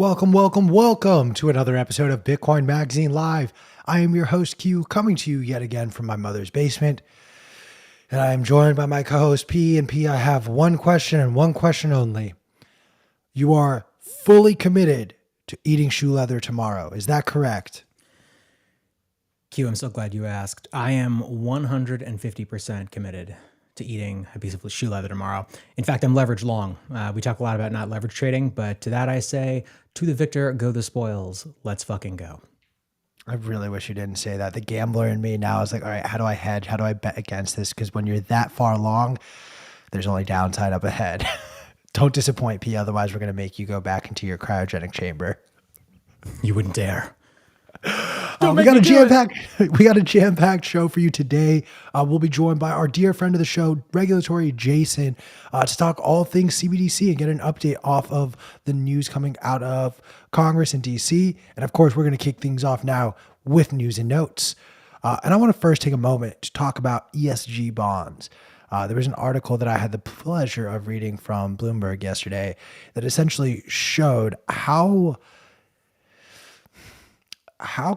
Welcome to another episode of Bitcoin Magazine Live. I am your host, Q, coming to you yet again from my mother's basement. And I am joined by my co-host, P. And P, I have one question and one question only. You are fully committed to eating shoe leather tomorrow. Is that correct? Q, I'm so glad you asked. I am 150% committed to eating a piece of shoe leather tomorrow. In fact, I'm leverage long. We talk a lot about not leverage trading, but to that I say, to the victor go the spoils. Let's fucking go. I really wish you didn't say that. The gambler in me now is like, all right, how do I hedge? How do I bet against this? Because when you're that far along, there's only downside up ahead. Don't disappoint, P. Otherwise, we're going to make you go back into your cryogenic chamber. You wouldn't dare. We got a jam-packed show for you today. We'll be joined by our dear friend of the show, Regulatory Jason, to talk all things CBDC and get an update off of the news coming out of Congress in DC. And of course, we're going to kick things off now with news and notes. And I want to first take a moment to talk about ESG bonds. There was an article that I had the pleasure of reading from Bloomberg yesterday that essentially showed how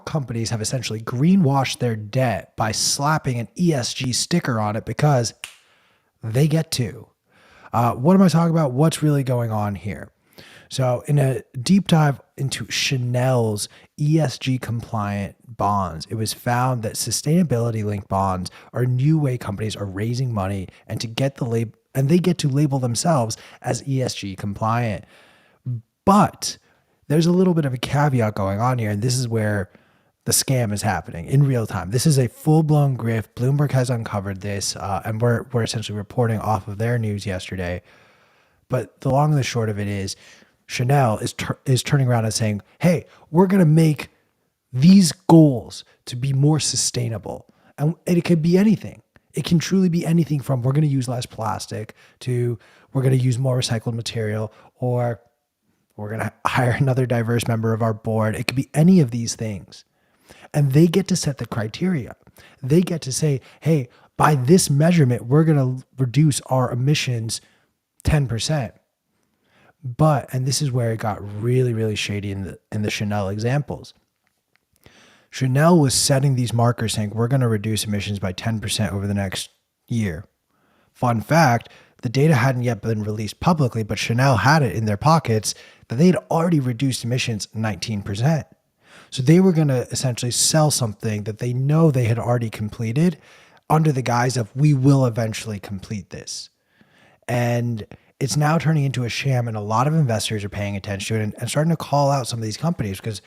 companies have essentially greenwashed their debt by slapping an ESG sticker on it because they get to. What am I talking about? What's really going on here? So in a deep dive into Chanel's ESG compliant bonds, it was found that sustainability linked bonds are a new way companies are raising money and they get to label themselves as ESG compliant. But there's a little bit of a caveat going on here, and this is where the scam is happening in real time. This is a full-blown grift. Bloomberg has uncovered this, and we're essentially reporting off of their news yesterday. But the long and the short of it is, Chanel is turning around and saying, hey, we're going to make these goals to be more sustainable. And it could be anything. It can truly be anything from we're going to use less plastic to we're going to use more recycled material, or we're going to hire another diverse member of our board. It could be any of these things. And they get to set the criteria. They get to say, hey, by this measurement, we're going to reduce our emissions 10%. But, and this is where it got really, really shady in the Chanel examples. Chanel was setting these markers saying, we're going to reduce emissions by 10% over the next year. Fun fact, the data hadn't yet been released publicly, but Chanel had it in their pockets that they'd already reduced emissions 19%. So they were going to essentially sell something that they know they had already completed under the guise of, we will eventually complete this. And it's now turning into a sham, and a lot of investors are paying attention to it and starting to call out some of these companies because,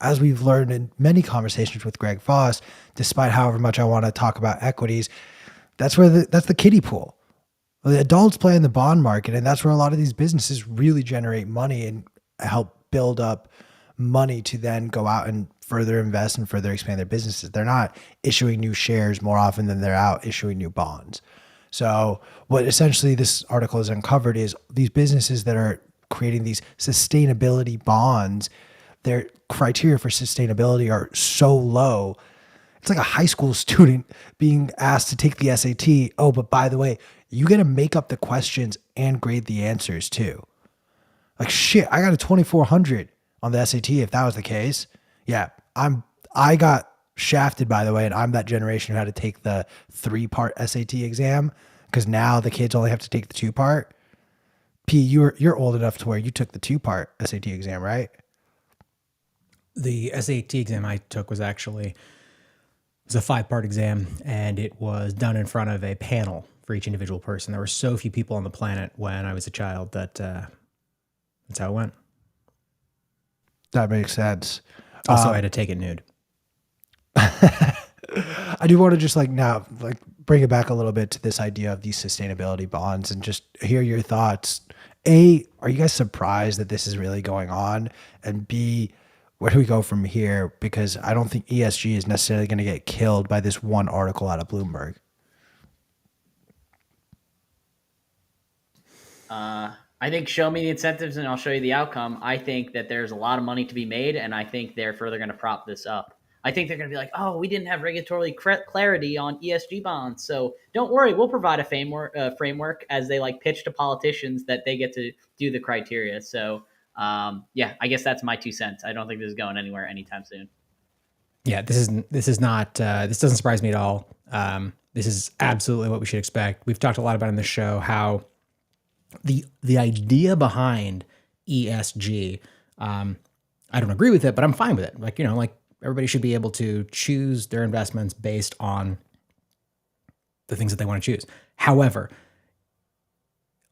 as we've learned in many conversations with Greg Foss, despite however much I want to talk about equities, that's the kiddie pool. The adults play in the bond market, and that's where a lot of these businesses really generate money and help build up money to then go out and further invest and further expand their businesses. They're not issuing new shares more often than they're out issuing new bonds. So what essentially this article has uncovered is these businesses that are creating these sustainability bonds, their criteria for sustainability are so low. It's like a high school student being asked to take the SAT. Oh, but by the way, you got to make up the questions and grade the answers too. Like shit, I got a 2400 on the SAT if that was the case. Yeah, I got shafted, by the way, and I'm that generation who had to take the 3-part SAT exam because now the kids only have to take the 2-part. P, you're old enough to where you took the 2-part SAT exam, right? The SAT exam I took was a 5-part exam, and it was done in front of a panel for each individual person. There were so few people on the planet when I was a child that that's how it went. That makes sense. Also, I had to take it nude. I do want to just bring it back a little bit to this idea of these sustainability bonds and just hear your thoughts. A, are you guys surprised that this is really going on? And B, where do we go from here? Because I don't think ESG is necessarily going to get killed by this one article out of Bloomberg. I think show me the incentives and I'll show you the outcome. I think that there's a lot of money to be made, and I think they're further going to prop this up. I think they're going to be like, oh, we didn't have regulatory clarity on ESG bonds, so don't worry, we'll provide a framework as they pitch to politicians that they get to do the criteria. So Yeah, I guess that's my 2 cents. I don't think this is going anywhere anytime soon. Yeah, this is not this doesn't surprise me at all. This is absolutely what we should expect. We've talked a lot about in this show how the idea behind ESG, I don't agree with it, but I'm fine with it. Like, like everybody should be able to choose their investments based on the things that they want to choose. However,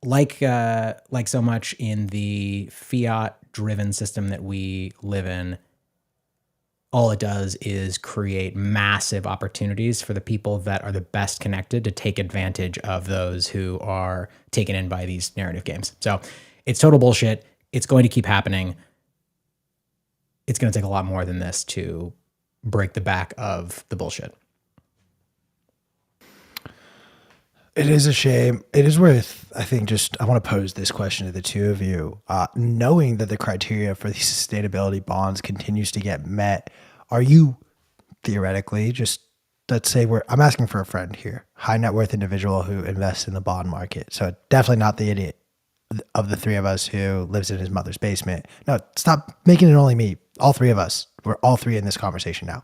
like so much in the fiat driven system that we live in, all it does is create massive opportunities for the people that are the best connected to take advantage of those who are taken in by these narrative games. So it's total bullshit. It's going to keep happening. It's going to take a lot more than this to break the back of the bullshit. It is a shame. It is worth, I think, I want to pose this question to the two of you. Knowing that the criteria for these sustainability bonds continues to get met, are you theoretically let's say I'm asking for a friend here, high net worth individual who invests in the bond market. So definitely not the idiot of the three of us who lives in his mother's basement. No, stop making it only me. All three of us. We're all three in this conversation now.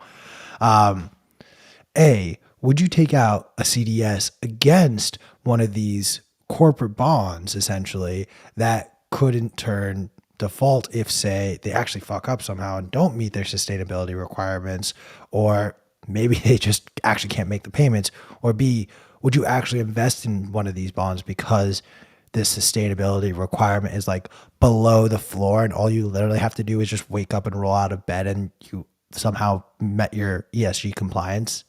Would you take out a CDS against one of these corporate bonds, essentially, that couldn't turn default if, say, they actually fuck up somehow and don't meet their sustainability requirements, or maybe they just actually can't make the payments? Or B, would you actually invest in one of these bonds because this sustainability requirement is like below the floor and all you literally have to do is just wake up and roll out of bed and you somehow met your ESG compliance?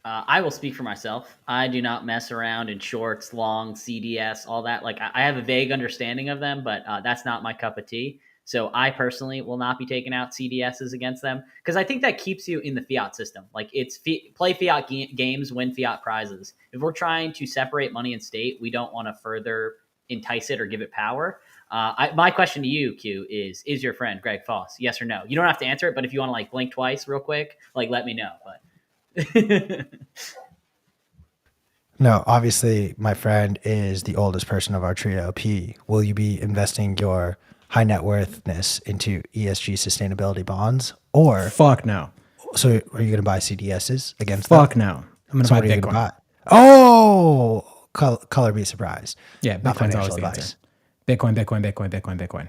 I will speak for myself. I do not mess around in shorts, long, CDS, all that. Like, I have a vague understanding of them, but that's not my cup of tea. So I personally will not be taking out CDSs against them because I think that keeps you in the fiat system. Like, it's play fiat games, win fiat prizes. If we're trying to separate money and state, we don't want to further entice it or give it power. My question to you, Q, is your friend Greg Foss, yes or no? You don't have to answer it, but if you want to like blink twice real quick, like let me know. But No, obviously my friend is the oldest person of our trio. P, will you be investing your high net worthness into ESG sustainability bonds? Or Fuck no. so are you going to buy CDSs against Fuck them? no. I'm going to So buy what are you Bitcoin. going to buy? Oh, color be surprised. Yeah, Not Bitcoin's financial always the advice. answer. Bitcoin.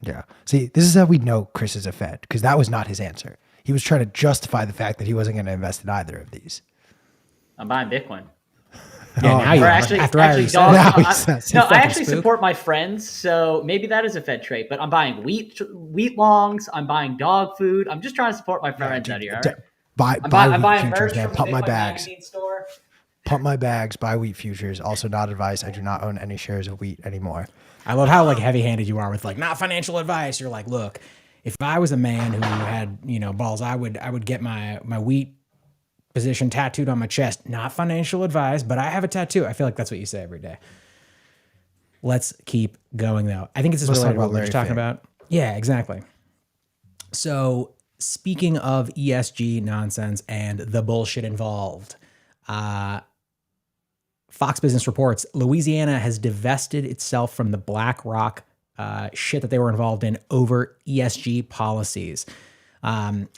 Yeah. See, this is how we know Chris is a Fed, because that was not his answer. He was trying to justify the fact that he wasn't going to invest in either of these. I'm buying Bitcoin. Yeah, now you Or are. actually, After I already said dog, it. Now he I, says no, it. I actually spook. support my friends, so maybe that is a Fed trait. But I'm buying wheat longs. I'm buying dog food. I'm just trying to support my friends out here. All right. I'm Buy I'm wheat buying futures, merch man. from the Pump my Bitcoin bags. magazine store. Pump my bags. Buy wheat futures. Also not advised. I do not own any shares of wheat anymore. I love how like heavy-handed you are with like not financial advice. You're like, look, if I was a man who had balls, I would get my wheat position tattooed on my chest. Not financial advice, but I have a tattoo. I feel like that's what you say every day. Let's keep going though. I think it's just Let's related talk to what about we were just Larry talking Fink. about. Yeah, exactly. So speaking of ESG nonsense and the bullshit involved, Fox Business reports Louisiana has divested itself from the BlackRock shit that they were involved in over ESG policies.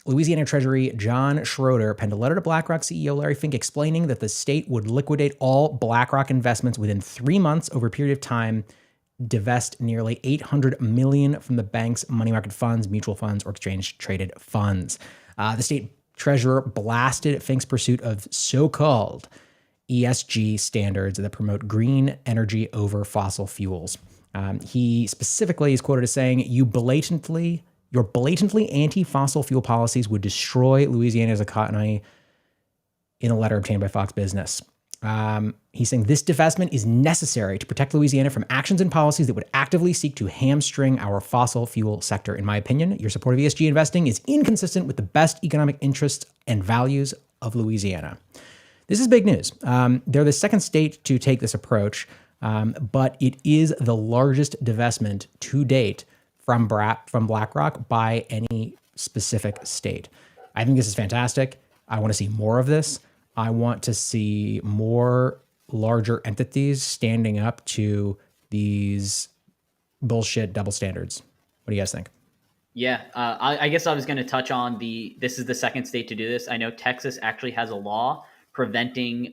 Louisiana Treasury John Schroeder penned a letter to BlackRock CEO Larry Fink explaining that the state would liquidate all BlackRock investments within 3 months over a period of time, divest nearly $800 million from the bank's money market funds, mutual funds, or exchange-traded funds. The state treasurer blasted Fink's pursuit of so-called ESG standards that promote green energy over fossil fuels. He specifically is quoted as saying, your blatantly anti-fossil fuel policies would destroy Louisiana's economy, in a letter obtained by Fox Business. He's saying this divestment is necessary to protect Louisiana from actions and policies that would actively seek to hamstring our fossil fuel sector. In my opinion, your support of ESG investing is inconsistent with the best economic interests and values of Louisiana. This is big news. They're the second state to take this approach, but it is the largest divestment to date from BlackRock by any specific state. I think this is fantastic. I want to see more of this. I want to see more larger entities standing up to these bullshit double standards. What do you guys think? Yeah, I guess I was going to touch on this is the second state to do this. I know Texas actually has a law preventing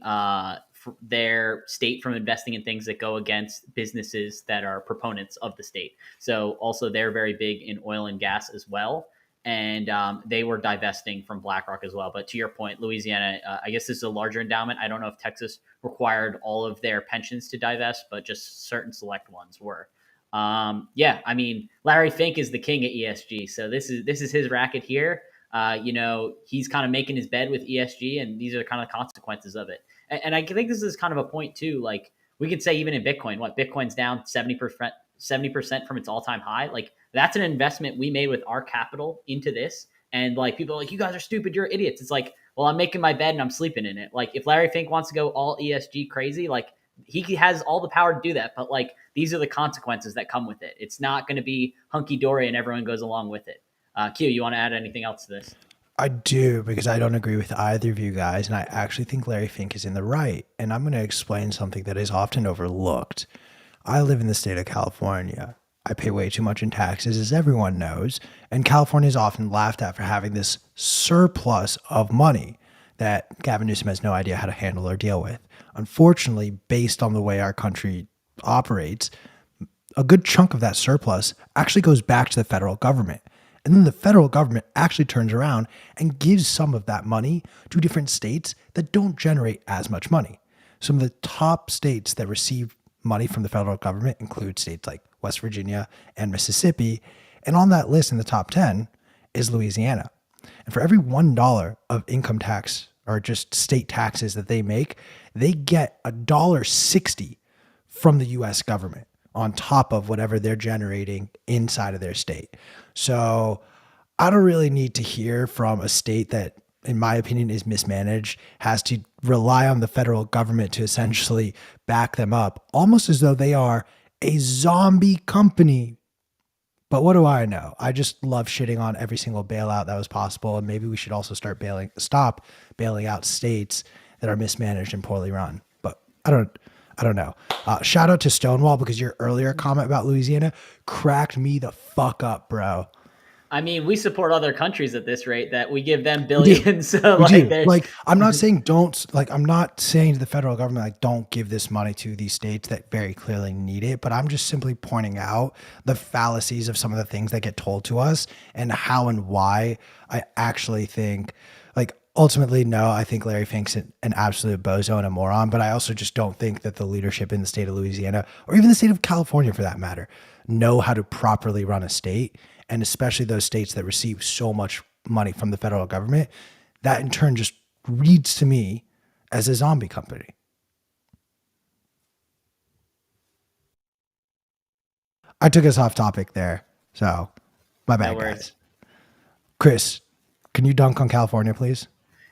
their state from investing in things that go against businesses that are proponents of the state. So also they're very big in oil and gas as well. And they were divesting from BlackRock as well. But to your point, Louisiana, I guess this is a larger endowment. I don't know if Texas required all of their pensions to divest, but just certain select ones were. Yeah, I mean, Larry Fink is the king of ESG, so this is his racket here. He's kind of making his bed with ESG, and these are kind of consequences of it. And I think this is kind of a point too. Like we could say, even in Bitcoin, Bitcoin's down 70% from its all time high. Like that's an investment we made with our capital into this. And like people are like, you guys are stupid, you're idiots. It's like, well, I'm making my bed and I'm sleeping in it. Like if Larry Fink wants to go all ESG crazy, like he has all the power to do that, but like these are the consequences that come with it. It's not going to be hunky dory and everyone goes along with it. Q, you want to add anything else to this? I do, because I don't agree with either of you guys, and I actually think Larry Fink is in the right. And I'm going to explain something that is often overlooked. I live in the state of California. I pay way too much in taxes, as everyone knows, and California is often laughed at for having this surplus of money that Gavin Newsom has no idea how to handle or deal with. Unfortunately, based on the way our country operates, a good chunk of that surplus actually goes back to the federal government. And then the federal government actually turns around and gives some of that money to different states that don't generate as much money. Some of the top states that receive money from the federal government include states like West Virginia and Mississippi. And on that list in the top 10 is Louisiana. And for every $1 of income tax or just state taxes that they make, they get $1.60 from the US government on top of whatever they're generating inside of their state. So I don't really need to hear from a state that, in my opinion, is mismanaged, has to rely on the federal government to essentially back them up, almost as though they are a zombie company. But what do I know? I just love shitting on every single bailout that was possible. And maybe we should also stop bailing out states that are mismanaged and poorly run. But I don't know. Shout out to Stonewall, because your earlier comment about Louisiana cracked me the fuck up, bro. I mean, we support other countries at this rate that we give them billions. So I'm not saying I'm not saying to the federal government, like, don't give this money to these states that very clearly need it. But I'm just simply pointing out the fallacies of some of the things that get told to us and how and why I actually think, like, ultimately, no, I think Larry Fink's an absolute bozo and a moron. But I also just don't think that the leadership in the state of Louisiana, or even the state of California for that matter, know how to properly run a state. And especially those states that receive so much money from the federal government, that in turn just reads to me as a zombie company. I took us off topic there, so my bad, guys. Chris, can you dunk on California, please?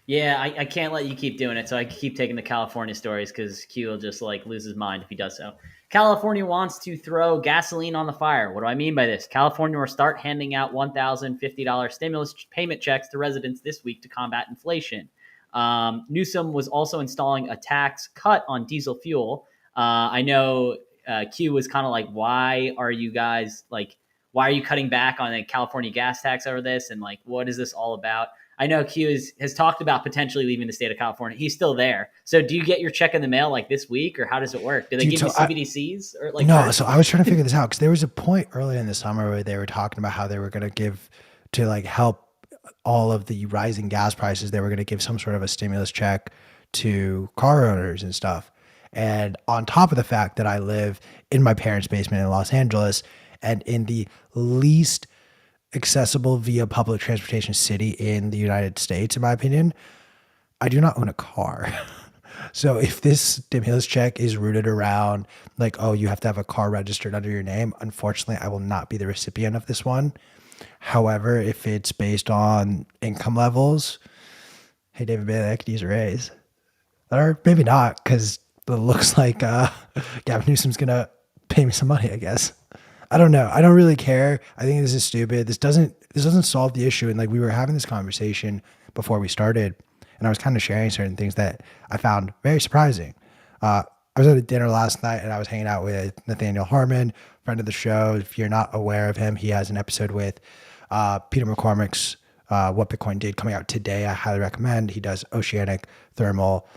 Yeah, I can't let you keep doing it, so I keep taking the California stories because Q will just like lose his mind if he does so. California wants to throw gasoline on the fire. What do I mean by this? California will start handing out $1,050 stimulus payment checks to residents this week to combat inflation. Newsom was also installing a tax cut on diesel fuel. I know Q was kind of like, why are you cutting back on the California gas tax over this? And like, what is this all about? I know Q has talked about potentially leaving the state of California. He's still there. So do you get your check in the mail like this week, or how does it work? Do they give you CBDCs or like? No. So I was trying to figure this out, because there was a point earlier in the summer where they were talking about how they were going to give to like help all of the rising gas prices. They were going to give some sort of a stimulus check to car owners and stuff. And on top of the fact that I live in my parents' basement in Los Angeles, and in the least accessible via public transportation city in the United States, in my opinion, I do not own a car. So if this stimulus check is rooted around like, oh, you have to have a car registered under your name, unfortunately, I will not be the recipient of this one. However, if it's based on income levels, hey, David Bailey, I could use a raise. Or maybe not, because it looks like Gavin Newsom's going to pay me some money, I guess. I don't know. I don't really care. I think this is stupid. This doesn't solve the issue. And like, we were having this conversation before we started, and I was kind of sharing certain things that I found very surprising. I I was at a dinner last night and I was hanging out with Nathaniel Harmon, friend of the show. If you're not aware of him, he has an episode with Peter McCormick's What Bitcoin Did coming out today. I highly recommend. He does oceanic thermal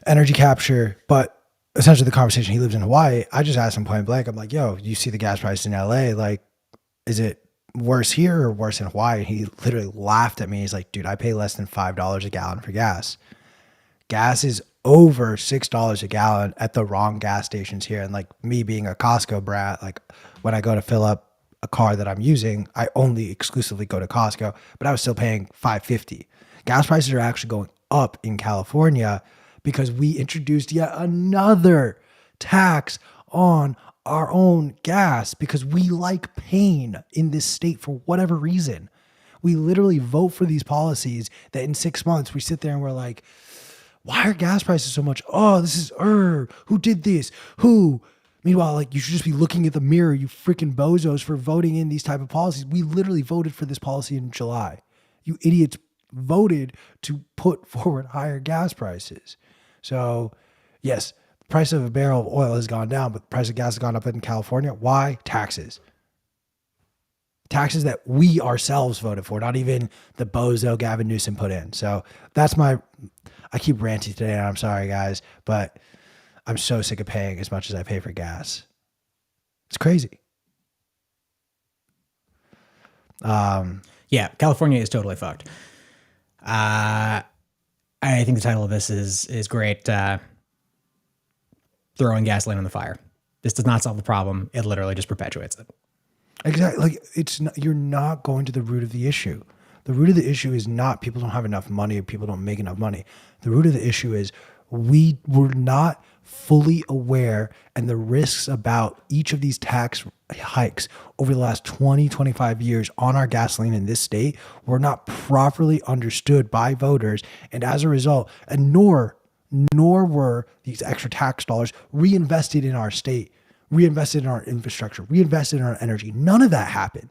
energy capture. But essentially the conversation, he lives in Hawaii. I just asked him point blank. I'm like, yo, you see the gas price in LA? Like, is it worse here or worse in Hawaii? And he literally laughed at me. He's like, dude, I pay less than $5 a gallon for gas. Gas is over $6 a gallon at the wrong gas stations here. And like me being a Costco brat, like when I go to fill up a car that I'm using, I only exclusively go to Costco, but I was still paying $5.50. Gas prices are actually going up in California because we introduced yet another tax on our own gas because we like pain in this state for whatever reason. We literally vote for these policies that in 6 months we sit there and we're like, why are gas prices so much? Oh, this is, who did this? Who? Meanwhile, like you should just be looking at the mirror, you freaking bozos, for voting in these type of policies. We literally voted for this policy in July. You idiots voted to put forward higher gas prices. So yes, the price of a barrel of oil has gone down, but the price of gas has gone up in California. Why? Taxes. Taxes that we ourselves voted for, not even the bozo Gavin Newsom put in. So that's I keep ranting today, and I'm sorry, guys, but I'm so sick of paying as much as I pay for gas. It's crazy. Yeah, California is totally fucked. I think the title of this is great. Throwing gasoline on the fire. This does not solve the problem. It literally just perpetuates it. Exactly. Like you're not going to the root of the issue. The root of the issue is not people don't have enough money or people don't make enough money. The root of the issue is we were not fully aware, and the risks about each of these tax hikes over the last 20, 25 years on our gasoline in this state were not properly understood by voters. And as a result, and nor were these extra tax dollars reinvested in our state, reinvested in our infrastructure, reinvested in our energy. None of that happened.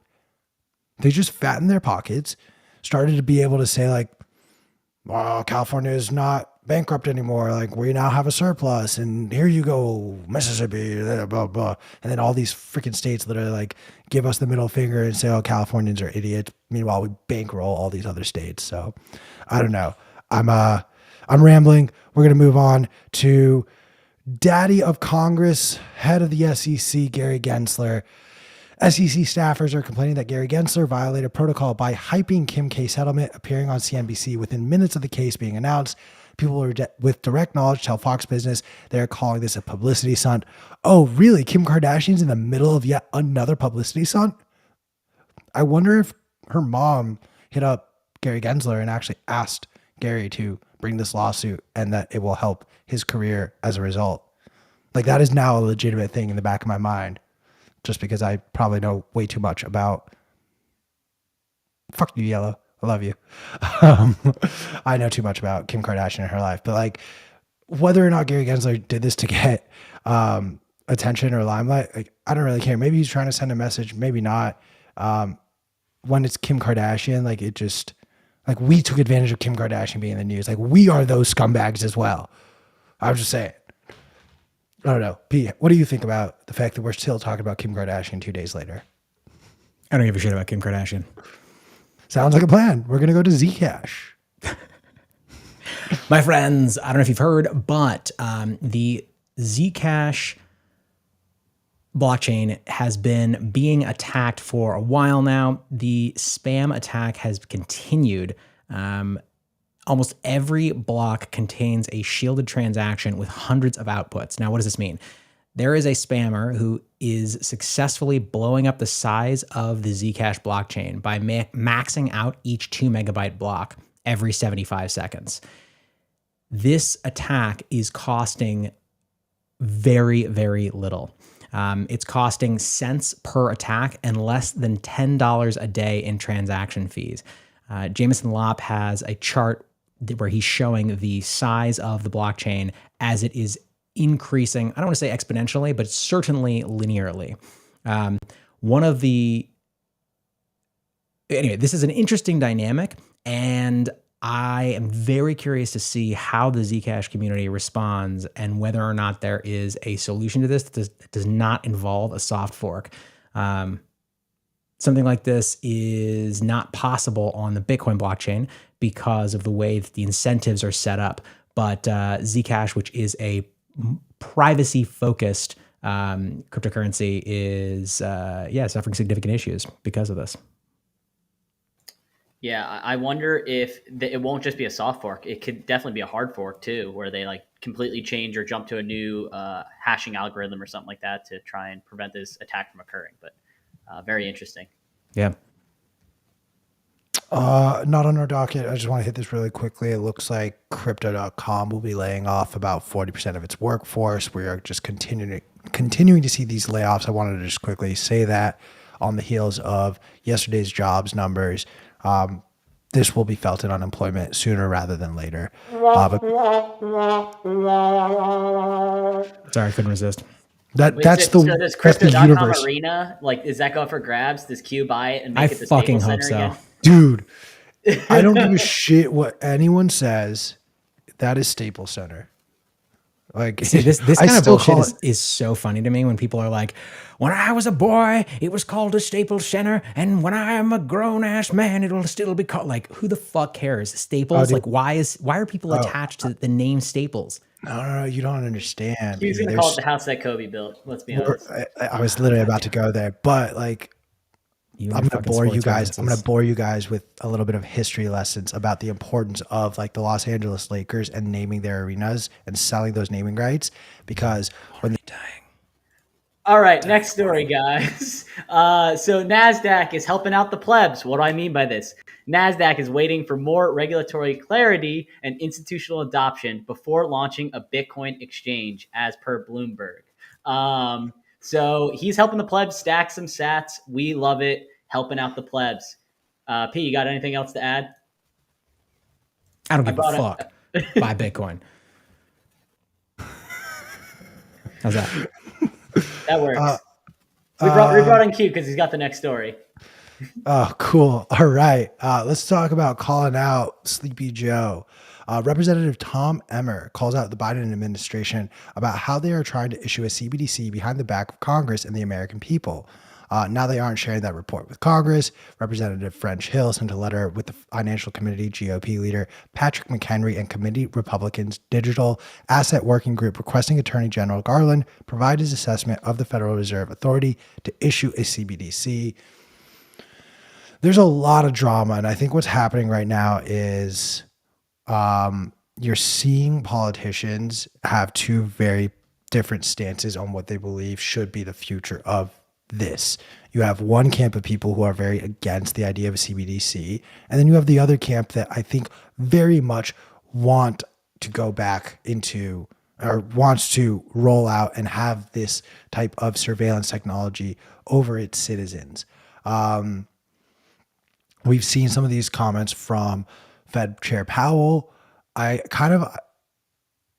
They just fattened their pockets, started to be able to say like, well, California is not bankrupt anymore. Like we now have a surplus and here you go, Mississippi, blah, blah, blah. And then all these freaking states literally like give us the middle finger and say, oh, Californians are idiots. Meanwhile, we bankroll all these other states. So I don't know. I'm rambling. We're going to move on to Daddy of Congress, head of the SEC, Gary Gensler. SEC staffers are complaining that Gary Gensler violated protocol by hyping Kim K settlement, appearing on CNBC within minutes of the case being announced. People with direct knowledge tell Fox Business they're calling this a publicity stunt. Oh, really? Kim Kardashian's in the middle of yet another publicity stunt? I wonder if her mom hit up Gary Gensler and actually asked Gary to bring this lawsuit and that it will help his career as a result. Like that is now a legitimate thing in the back of my mind, just because I probably know way too much about. Fuck you, Yellow. I love you. I know too much about Kim Kardashian and her life, but like whether or not Gary Gensler did this to get attention or limelight, like I don't really care. Maybe he's trying to send a message, maybe not. When it's Kim Kardashian, like it just, like we took advantage of Kim Kardashian being in the news. Like we are those scumbags as well. I was just saying. I don't know. Pete, what do you think about the fact that we're still talking about Kim Kardashian 2 days later? I don't give a shit about Kim Kardashian. Sounds like a plan. We're going to go to Zcash. My friends, I don't know if you've heard, but the Zcash blockchain has been being attacked for a while now. The spam attack has continued. Almost every block contains a shielded transaction with hundreds of outputs. Now, what does this mean? There is a spammer who is successfully blowing up the size of the Zcash blockchain by maxing out each 2 megabyte block every 75 seconds. This attack is costing very, very little. It's costing cents per attack and less than $10 a day in transaction fees. Jameson Lopp has a chart where he's showing the size of the blockchain as it is increasing. I don't want to say exponentially, but certainly linearly. Anyway, this is an interesting dynamic, and I am very curious to see how the Zcash community responds and whether or not there is a solution to this that does not involve a soft fork. Something like this is not possible on the Bitcoin blockchain because of the way that the incentives are set up. But Zcash, which is a privacy-focused cryptocurrency, is suffering significant issues because of this. Yeah, I wonder if it won't just be a soft fork. It could definitely be a hard fork too, where they like completely change or jump to a new hashing algorithm or something like that to try and prevent this attack from occurring. But very interesting. Yeah. Not on our docket. I just want to hit this really quickly. It looks like crypto.com will be laying off about 40% of its workforce. We are just continuing to see these layoffs. I wanted to just quickly say that on the heels of yesterday's jobs numbers. This will be felt in unemployment sooner rather than later. Sorry, I couldn't resist. That's so the does that's the crypto.com universe, arena, like, is that go up for grabs? Does Q buy it and make it the fucking Staples hope Center so. again? dude. I don't give a shit what anyone says. That is Staples Center. Like, See, this I kind of still bullshit call is so funny to me when people are like, when I was a boy, it was called a Staples Center, and when I am a grown ass man, it'll still be called. Like, who the fuck cares? Staples? dude. Like, why are people attached to the name Staples? No, you don't understand. Q's going to call it the house that Kobe built. Let's be honest. I was literally about to go there, but like, I'm going to bore you guys. I'm going to bore you guys with a little bit of history lessons about the importance of like the Los Angeles Lakers and naming their arenas and selling those naming rights, because when All right, next story, guys. So NASDAQ is helping out the plebs. What do I mean by this? NASDAQ is waiting for more regulatory clarity and institutional adoption before launching a Bitcoin exchange, as per Bloomberg. So he's helping the plebs stack some sats. We love it, helping out the plebs. P, you got anything else to add? I don't give a fuck. Buy Bitcoin. How's that? That works. We brought in Q because he's got the next story. Oh, cool. All right. Let's talk about calling out Sleepy Joe. Representative Tom Emmer calls out the Biden administration about how they are trying to issue a CBDC behind the back of Congress and the American people. Now they aren't sharing that report with Congress. Representative French Hill sent a letter with the Financial Committee GOP leader Patrick McHenry and committee Republicans' Digital Asset Working Group requesting Attorney General Garland provide his assessment of the Federal Reserve Authority to issue a CBDC. There's a lot of drama, and I think what's happening right now is you're seeing politicians have two very different stances on what they believe should be the future of this. You have one camp of people who are very against the idea of a CBDC, and then you have the other camp that I think very much want to go back into, or wants to roll out and have this type of surveillance technology over its citizens. We've seen some of these comments from Fed Chair Powell. I kind of,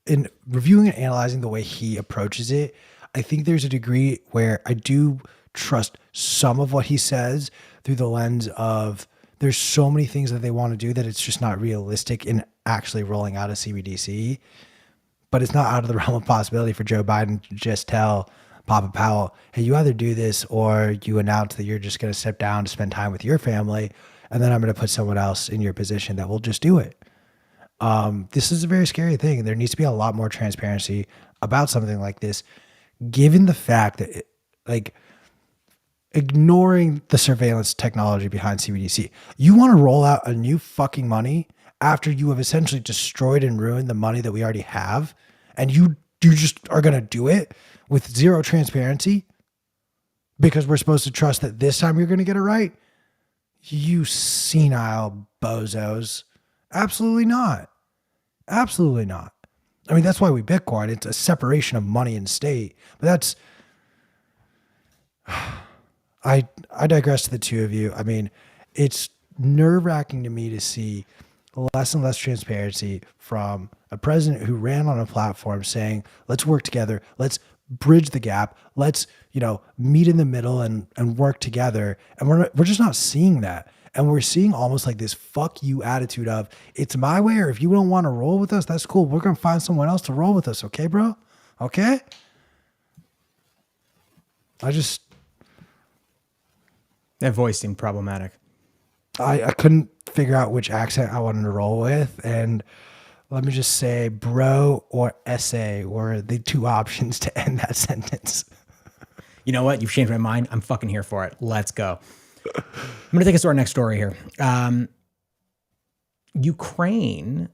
in reviewing and analyzing the way he approaches it, I think there's a degree where I do trust some of what he says through the lens of there's so many things that they want to do that it's just not realistic in actually rolling out a CBDC. But it's not out of the realm of possibility for Joe Biden to just tell Papa Powell, hey, you either do this or you announce that you're just going to step down to spend time with your family, and then I'm going to put someone else in your position that will just do it. This is a very scary thing. There needs to be a lot more transparency about something like this, given the fact that, ignoring the surveillance technology behind CBDC, you want to roll out a new fucking money after you have essentially destroyed and ruined the money that we already have, and you just are going to do it with zero transparency because we're supposed to trust that this time you're going to get it right? You senile bozos. Absolutely not. Absolutely not. I mean, that's why we Bitcoin. It's a separation of money and state. But that's... I digress to the two of you. I mean, it's nerve-wracking to me to see less and less transparency from a president who ran on a platform saying, let's work together. Let's bridge the gap. Let's, meet in the middle and work together. And we're just not seeing that. And we're seeing almost like this fuck you attitude of, it's my way, or if you don't want to roll with us, that's cool. We're going to find someone else to roll with us. Okay, bro? Okay? That voice seemed problematic. I couldn't figure out which accent I wanted to roll with. And let me just say, bro or essay were the two options to end that sentence. You know what? You've changed my mind. I'm fucking here for it. Let's go. I'm going to take us to our next story here. Ukraine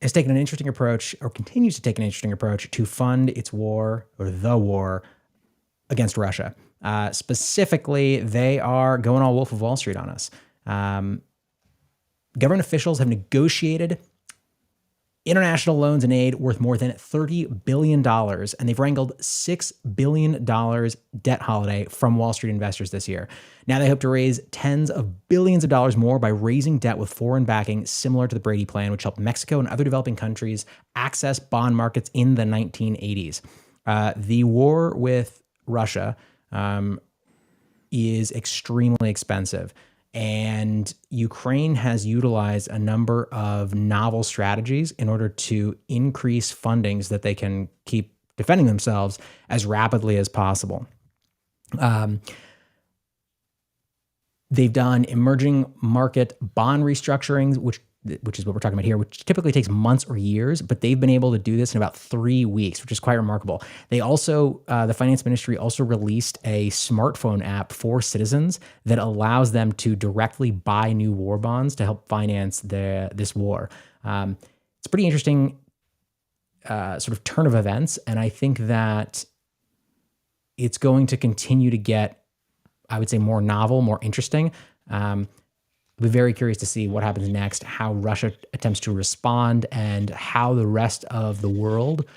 has taken an interesting approach, or continues to take an interesting approach, to fund its war, or the war, against Russia. Specifically, they are going all Wolf of Wall Street on us. Government officials have negotiated international loans and aid worth more than $30 billion, and they've wrangled $6 billion debt holiday from Wall Street investors this year. Now they hope to raise tens of billions of dollars more by raising debt with foreign backing, similar to the Brady Plan, which helped Mexico and other developing countries access bond markets in the 1980s. The war with Russia is extremely expensive. And Ukraine has utilized a number of novel strategies in order to increase funding so that they can keep defending themselves as rapidly as possible. They've done emerging market bond restructurings, which is what we're talking about here, which typically takes months or years, but they've been able to do this in about 3 weeks, which is quite remarkable. They also, the finance ministry also released a smartphone app for citizens that allows them to directly buy new war bonds to help finance this war. It's a pretty interesting sort of turn of events, and I think that it's going to continue to get, I would say, more novel, more interesting. I'll be very curious to see what happens next, how Russia attempts to respond, and how the rest of the world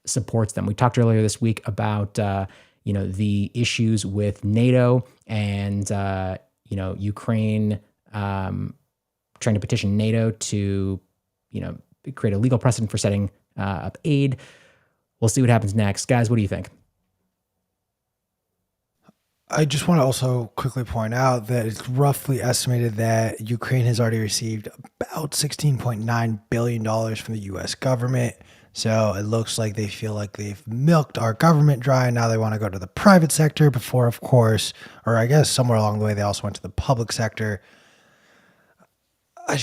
supports them. We talked earlier this week about the issues with NATO and Ukraine trying to petition NATO to create a legal precedent for setting up aid. We'll see what happens next, guys. What do you think? I just want to also quickly point out that it's roughly estimated that Ukraine has already received about $16.9 billion from the U.S. government. So it looks like they feel like they've milked our government dry. Now they want to go to the private sector before, of course, or I guess somewhere along the way, they also went to the public sector. I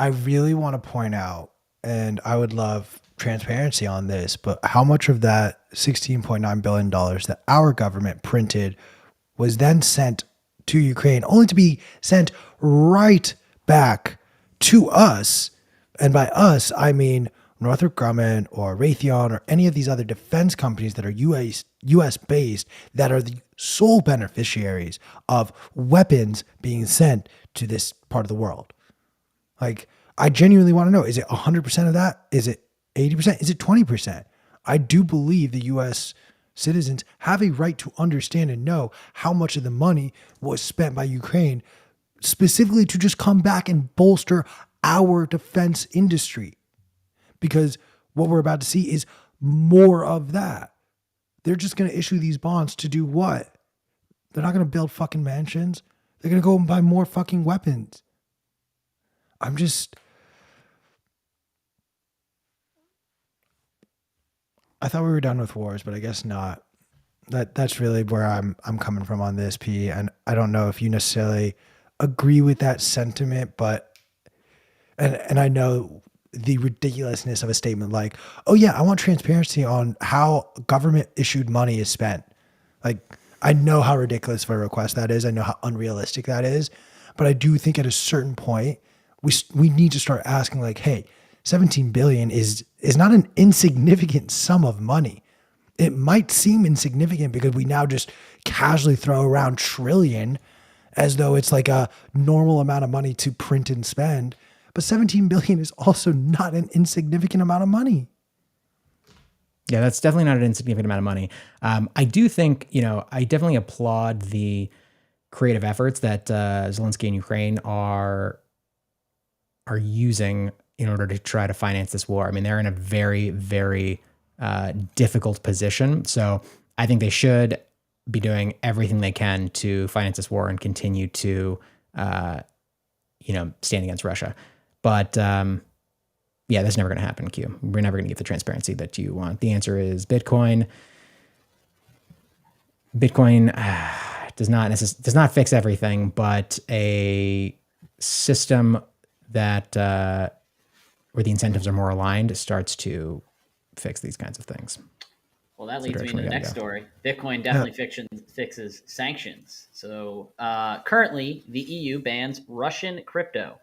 really want to point out, and I would love transparency on this, but how much of that $16.9 billion that our government printed was then sent to Ukraine, only to be sent right back to us? And by us, I mean Northrop Grumman or Raytheon or any of these other defense companies that are US based, that are the sole beneficiaries of weapons being sent to this part of the world. Like, I genuinely want to know, is it 100% of that? Is it 80%? Is it 20%? I do believe the U.S. citizens have a right to understand and know how much of the money was spent by Ukraine specifically to just come back and bolster our defense industry. Because what we're about to see is more of that. They're just going to issue these bonds to do what? They're not going to build fucking mansions. They're going to go and buy more fucking weapons. I thought we were done with wars, but I guess not. That's really where I'm coming from on this, P. And I don't know if you necessarily agree with that sentiment, but and I know the ridiculousness of a statement like, "Oh yeah, I want transparency on how government issued money is spent." Like, I know how ridiculous of a request that is. I know how unrealistic that is, but I do think at a certain point we need to start asking, like, hey, 17 billion is not an insignificant sum of money. It might seem insignificant because we now just casually throw around trillion as though it's like a normal amount of money to print and spend. But 17 billion is also not an insignificant amount of money. Yeah, that's definitely not an insignificant amount of money. I do think, I definitely applaud the creative efforts that Zelensky and Ukraine are using in order to try to finance this war. I mean, they're in a very, very difficult position. So I think they should. be doing everything they can to finance this war and continue to, stand against Russia. But that's never going to happen, Q. We're never going to get the transparency that you want. The answer is Bitcoin. Bitcoin does not fix everything, but a system that where the incentives are more aligned starts to fix these kinds of things. Well, that leads me to the next story. Bitcoin definitely fixes sanctions. So currently, the EU bans Russian crypto.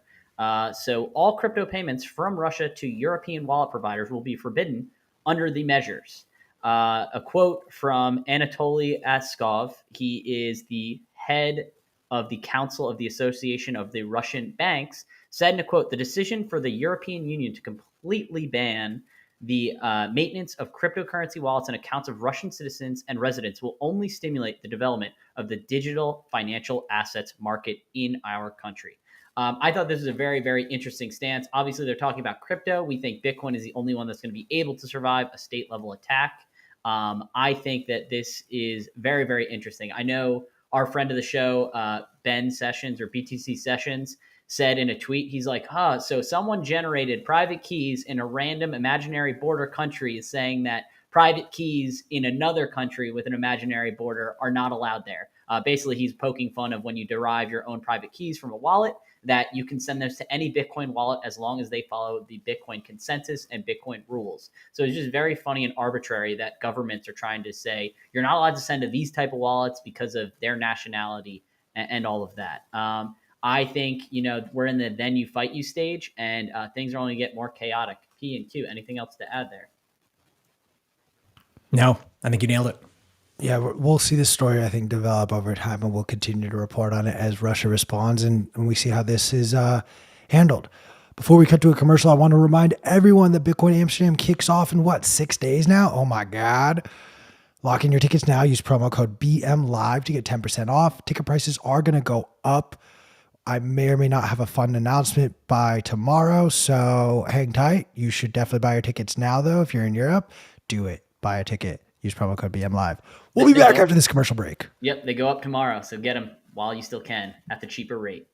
So all crypto payments from Russia to European wallet providers will be forbidden under the measures. A quote from Anatoly Askov. He is the head of the Council of the Association of the Russian Banks, said in a quote, "The decision for the European Union to completely ban the maintenance of cryptocurrency wallets and accounts of Russian citizens and residents will only stimulate the development of the digital financial assets market in our country." I thought this was a very, very interesting stance. Obviously, they're talking about crypto. We think Bitcoin is the only one that's going to be able to survive a state-level attack. I think that this is very, very interesting. I know our friend of the show, Ben Sessions or BTC Sessions, said in a tweet, he's like, so someone generated private keys in a random imaginary border country saying that private keys in another country with an imaginary border are not allowed there. Basically, he's poking fun of when you derive your own private keys from a wallet, that you can send those to any Bitcoin wallet as long as they follow the Bitcoin consensus and Bitcoin rules. So it's just very funny and arbitrary that governments are trying to say, you're not allowed to send to these type of wallets because of their nationality and all of that. I think, we're in the then you fight you stage, and things are only get more chaotic. P and Q, anything else to add there? No, I think you nailed it. Yeah, we'll see this story, I think, develop over time, and we'll continue to report on it as Russia responds and we see how this is handled. Before we cut to a commercial, I want to remind everyone that Bitcoin Amsterdam kicks off in 6 days now? Oh my God. Lock in your tickets now. Use promo code BMLive to get 10% off. Ticket prices are going to go up. I may or may not have a fun announcement by tomorrow, so hang tight. You should definitely buy your tickets now, though. If you're in Europe, do it. Buy a ticket. Use promo code BMLive. We'll be back after this commercial break. Yep, they go up tomorrow, so get them while you still can at the cheaper rate.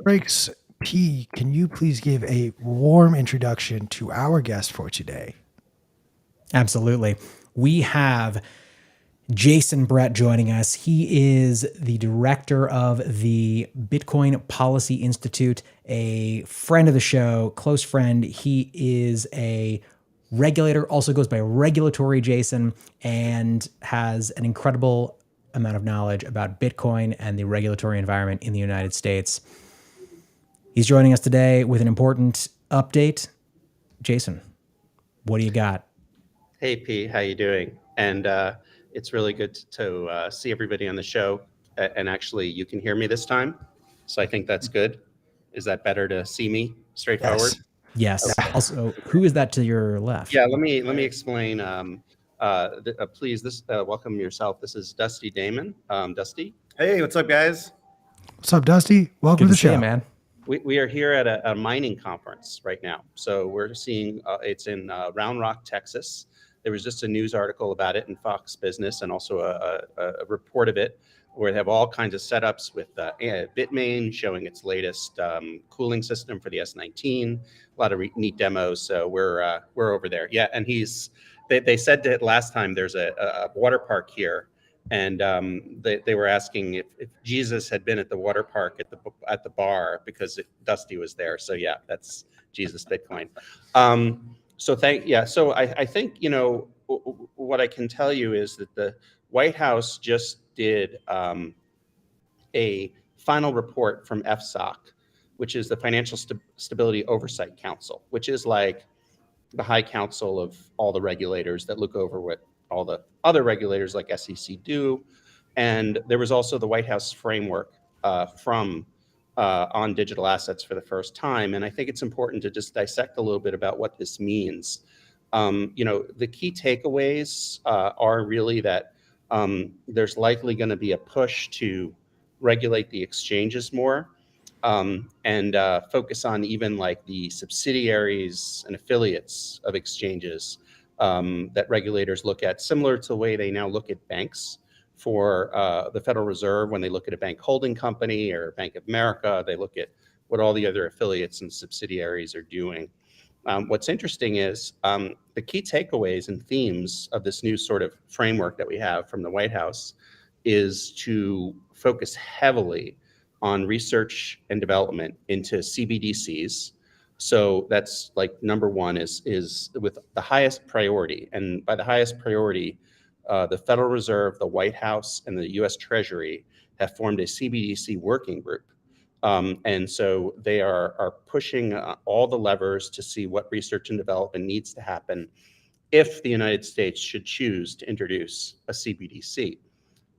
Breaks. P, can you please give a warm introduction to our guest for today? Absolutely. We have Jason Brett joining us. He is the director of the Bitcoin Policy Institute, a friend of the show, close friend. He is a regulator, also goes by Regulatory Jason, and has an incredible amount of knowledge about Bitcoin and the regulatory environment in the United States. He's joining us today with an important update. Jason, what do you got? Hey, P, how you doing? And it's really good to see everybody on the show. And actually, you can hear me this time, so I think that's good. Is that better to see me Straightforward. Yes. Okay. Also, who is that to your left? Yeah, let me explain. Please, welcome yourself. This is Dusty Damon. Dusty, Hey, what's up, guys? What's up, Dusty? Welcome Good to to the see show. you, man. we are here at a mining conference right now. So we're seeing it's in Round Rock, Texas. There was just a news article about it in Fox Business, and also a report of it where they have all kinds of setups with Bitmain showing its latest cooling system for the S19. A lot of neat demos. So we're over there. Yeah, and they said that last time there's a water park here, and they were asking if Jesus had been at the water park at the bar because Dusty was there. So yeah, that's Jesus Bitcoin. So I think what I can tell you is that the White House just did a final report from FSOC, which is the Financial Stability Oversight Council, which is like the high council of all the regulators that look over what all the other regulators like SEC do. And there was also the White House framework on digital assets for the first time. And I think it's important to just dissect a little bit about what this means. The key takeaways are really that there's likely going to be a push to regulate the exchanges more, and focus on even like the subsidiaries and affiliates of exchanges that regulators look at, similar to the way they now look at banks. For the Federal Reserve, when they look at a bank holding company or Bank of America, they look at what all the other affiliates and subsidiaries are doing. What's interesting is the key takeaways and themes of this new sort of framework that we have from the White House is to focus heavily on research and development into CBDCs. So that's like number one is with the highest priority. And by the highest priority, the Federal Reserve, the White House, and the U.S. Treasury have formed a CBDC working group. And so they are pushing all the levers to see what research and development needs to happen if the United States should choose to introduce a CBDC.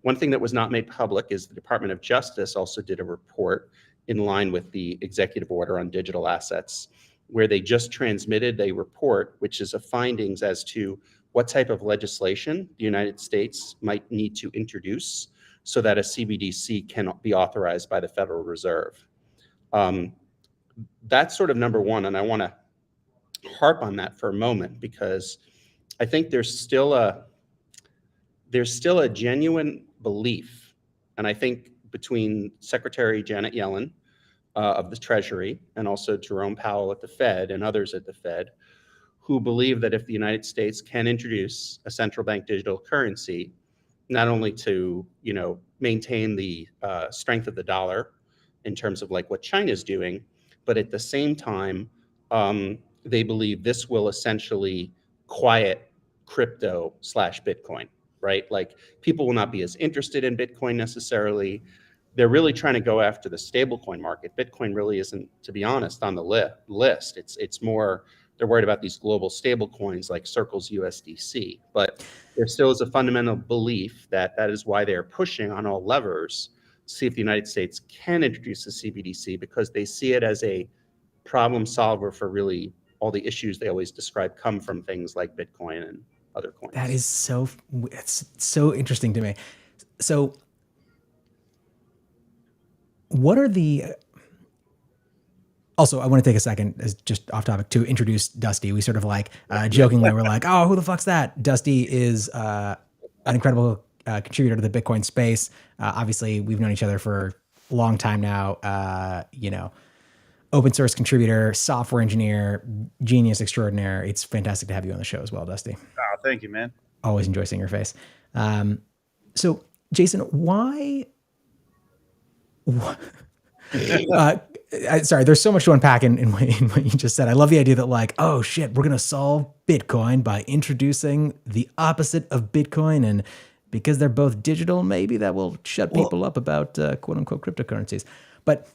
One thing that was not made public is the Department of Justice also did a report in line with the executive order on digital assets, where they just transmitted a report, which is of findings as to what type of legislation the United States might need to introduce so that a CBDC can be authorized by the Federal Reserve. That's sort of number one, and I want to harp on that for a moment because I think there's still a genuine belief, and I think between Secretary Janet Yellen of the Treasury and also Jerome Powell at the Fed and others at the Fed, who believe that if the United States can introduce a central bank digital currency, not only to maintain the strength of the dollar in terms of like what China's doing, but at the same time, they believe this will essentially quiet crypto/Bitcoin, right? Like people will not be as interested in Bitcoin necessarily. They're really trying to go after the stablecoin market. Bitcoin really isn't, to be honest, on the list. It's more, they're worried about these global stable coins like Circle's USDC. But there still is a fundamental belief that is why they're pushing on all levers to see if the United States can introduce a CBDC, because they see it as a problem solver for really all the issues they always describe come from things like Bitcoin and other coins. That is it's so interesting to me. So what are the... Also, I want to take a second, as just off topic, to introduce Dusty. We sort of like jokingly were like, "Oh, who the fuck's that?" Dusty is an incredible contributor to the Bitcoin space. Obviously, we've known each other for a long time now. Open source contributor, software engineer, genius extraordinaire. It's fantastic to have you on the show as well, Dusty. Oh, thank you, man. Always enjoy seeing your face. So, Jason, why? Sorry, there's so much to unpack in what you just said. I love the idea that like, oh shit, we're going to solve Bitcoin by introducing the opposite of Bitcoin. And because they're both digital, maybe that will shut people up about quote unquote cryptocurrencies. But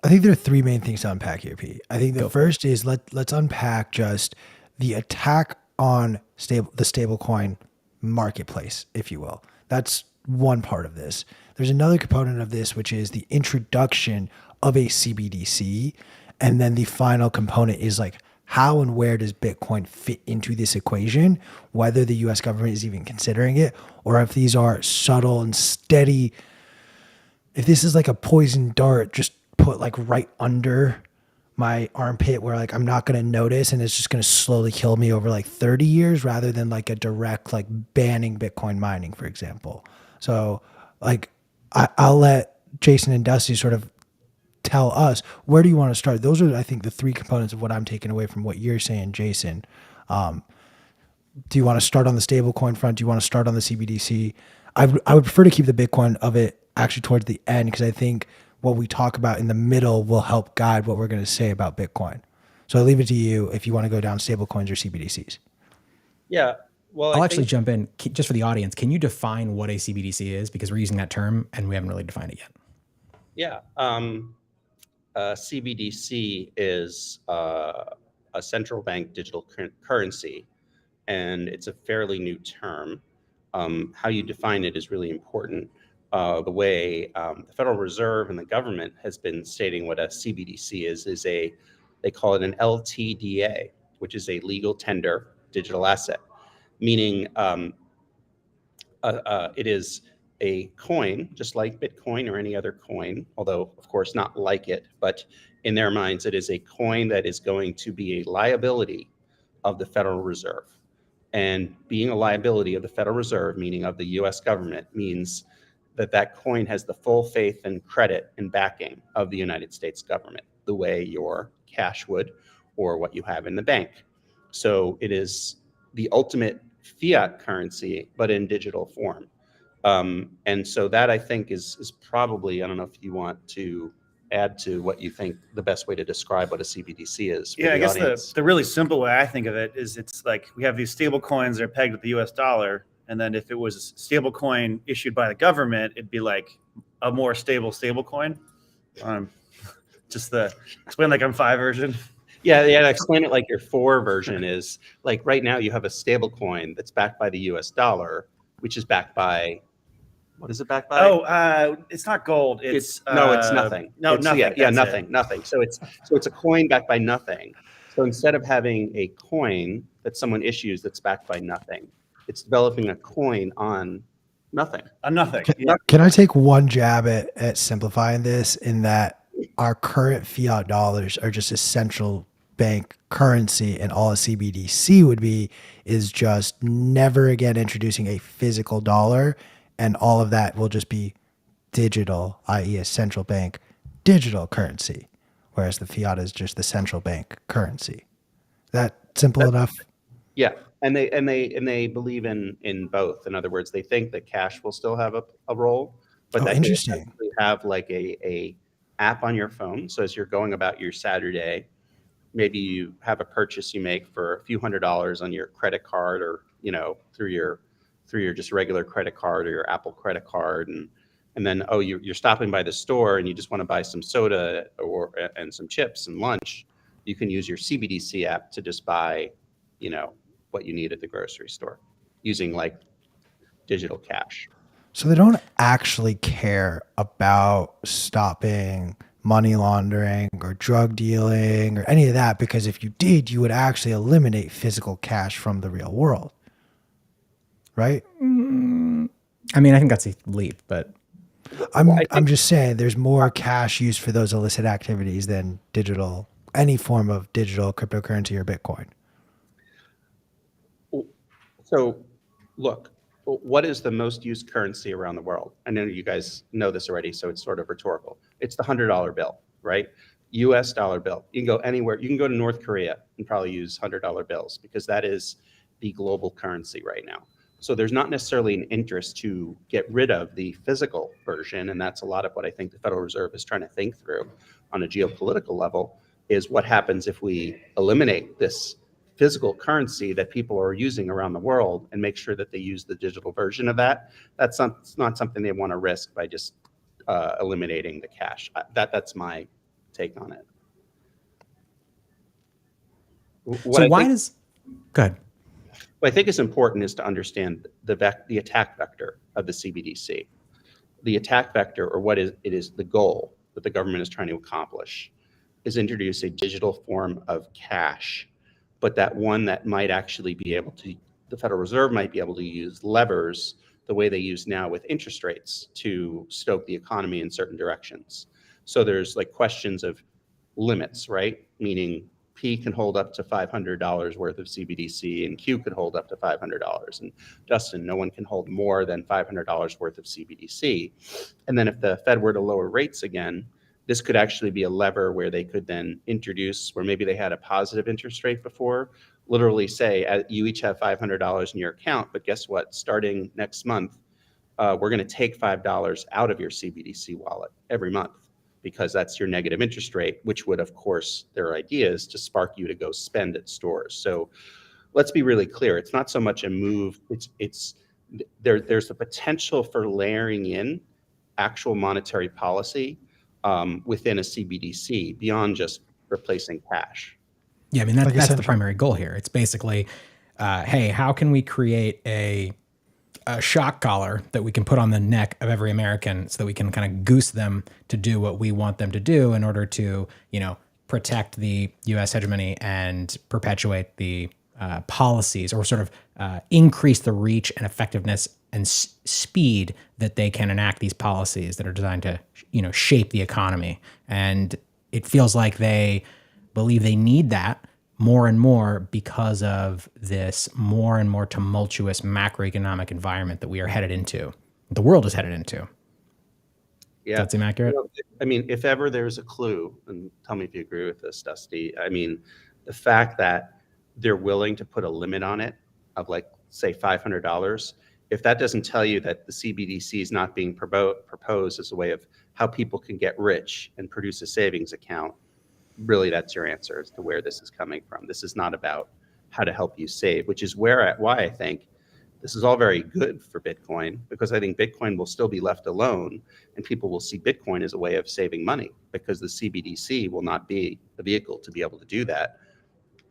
I think there are three main things to unpack here, Pete. I think the first is let's unpack just the attack on the stablecoin marketplace, if you will. That's one part of this. There's another component of this, which is the introduction of a CBDC And then the final component is like, how and where does Bitcoin fit into this equation, whether the US government is even considering it, or if these are subtle and steady, if this is like a poison dart just put like right under my armpit where like I'm not going to notice and it's just going to slowly kill me over like 30 years rather than like a direct like banning Bitcoin mining, for example. So like I'll let Jason and Dusty sort of tell us, where do you want to start? Those are, I think, the three components of what I'm taking away from what you're saying, Jason. Do you want to start on the stablecoin front? Do you want to start on the CBDC? I would prefer to keep the Bitcoin of it actually towards the end, because I think what we talk about in the middle will help guide what we're going to say about Bitcoin. So I leave it to you if you want to go down stablecoins or CBDCs. Yeah. Well, I'll actually jump in just for the audience. Can you define what a CBDC is? Because we're using that term and we haven't really defined it yet. Yeah. CBDC is a central bank digital currency, and it's a fairly new term. How you define it is really important. The way the Federal Reserve and the government has been stating what a CBDC is they call it an LTDA, which is a legal tender digital asset, meaning it is a coin, just like Bitcoin or any other coin, although of course not like it, but in their minds, it is a coin that is going to be a liability of the Federal Reserve. And being a liability of the Federal Reserve, meaning of the US government, means that that coin has the full faith and credit and backing of the United States government, the way your cash would or what you have in the bank. So it is the ultimate fiat currency, but in digital form. And so that, I think, is probably, I don't know if you want to add to what you think the best way to describe what a CBDC is. Yeah, I guess the really simple way I think of it is it's like we have these stable coins that are pegged with the US dollar. And then if it was a stable coin issued by the government, it'd be like a more stable coin. Just explain like I'm 5 version. Yeah, explain it like your 4 version is like right now you have a stable coin that's backed by the US dollar, which is backed by, what is it backed by? Oh, it's not gold. It's nothing. No, nothing. Nothing. So it's a coin backed by nothing. So instead of having a coin that someone issues that's backed by nothing, it's developing a coin on nothing. On nothing. Can I take one jab at simplifying this, in that our current fiat dollars are just a central bank currency, and all a CBDC would be is just never again introducing a physical dollar, and all of that will just be digital, i.e. a central bank digital currency, whereas the fiat is just the central bank currency. That simple enough? Yeah. And they believe in both. In other words, they think that cash will still have a role, but that interesting. they have like a app on your phone. So as you're going about your Saturday, maybe you have a purchase you make for a few $100s on your credit card, or through your just regular credit card or your Apple credit card, and then you're stopping by the store and you just want to buy some soda and some chips and lunch. You can use your CBDC app to just buy what you need at the grocery store using like digital cash. So they don't actually care about stopping money laundering or drug dealing or any of that, because if you did, you would actually eliminate physical cash from the real world, right? I mean, I think that's a leap, but I'm just saying there's more cash used for those illicit activities than digital, any form of digital cryptocurrency or Bitcoin. So look, what is the most used currency around the world? I know you guys know this already, so it's sort of rhetorical. It's the $100 bill, right? US dollar bill. You can go anywhere. You can go to North Korea and probably use $100 bills, because that is the global currency right now. So there's not necessarily an interest to get rid of the physical version. And that's a lot of what I think the Federal Reserve is trying to think through on a geopolitical level, is what happens if we eliminate this physical currency that people are using around the world and make sure that they use the digital version of that. That's not something they want to risk by just eliminating the cash. That's my take on it. Go ahead. What I think is important is to understand the attack vector of the CBDC. The attack vector, or what it is the goal that the government is trying to accomplish, is introduce a digital form of cash, but that one that might actually be able to, the Federal Reserve might be able to use levers the way they use now with interest rates to stoke the economy in certain directions. So there's like questions of limits, right? Meaning P can hold up to $500 worth of CBDC and Q could hold up to $500. And Justin, no one can hold more than $500 worth of CBDC. And then if the Fed were to lower rates again, this could actually be a lever where they could then introduce, where maybe they had a positive interest rate before, literally say, you each have $500 in your account, but guess what? Starting next month, we're going to take $5 out of your CBDC wallet every month, because that's your negative interest rate, which would, of course, their idea is to spark you to go spend at stores. So let's be really clear. It's not so much a move. There's the potential for layering in actual monetary policy within a CBDC beyond just replacing cash. Yeah, I mean, that's the primary goal here. It's basically, hey, how can we create a shock collar that we can put on the neck of every American so that we can kind of goose them to do what we want them to do in order to, protect the U.S. hegemony and perpetuate the policies, or sort of increase the reach and effectiveness and speed that they can enact these policies that are designed to, shape the economy. And it feels like they believe they need that more and more because of this more and more tumultuous macroeconomic environment that we are headed into, the world is headed into. Yeah. Does that seem accurate? I mean, if ever there's a clue, and tell me if you agree with this, Dusty, I mean, the fact that they're willing to put a limit on it of, like, say, $500, if that doesn't tell you that the CBDC is not being proposed as a way of how people can get rich and produce a savings account, really that's your answer as to where this is coming from. This is not about how to help you save, which is why I think this is all very good for Bitcoin, because I think Bitcoin will still be left alone and people will see Bitcoin as a way of saving money, because the CBDC will not be a vehicle to be able to do that.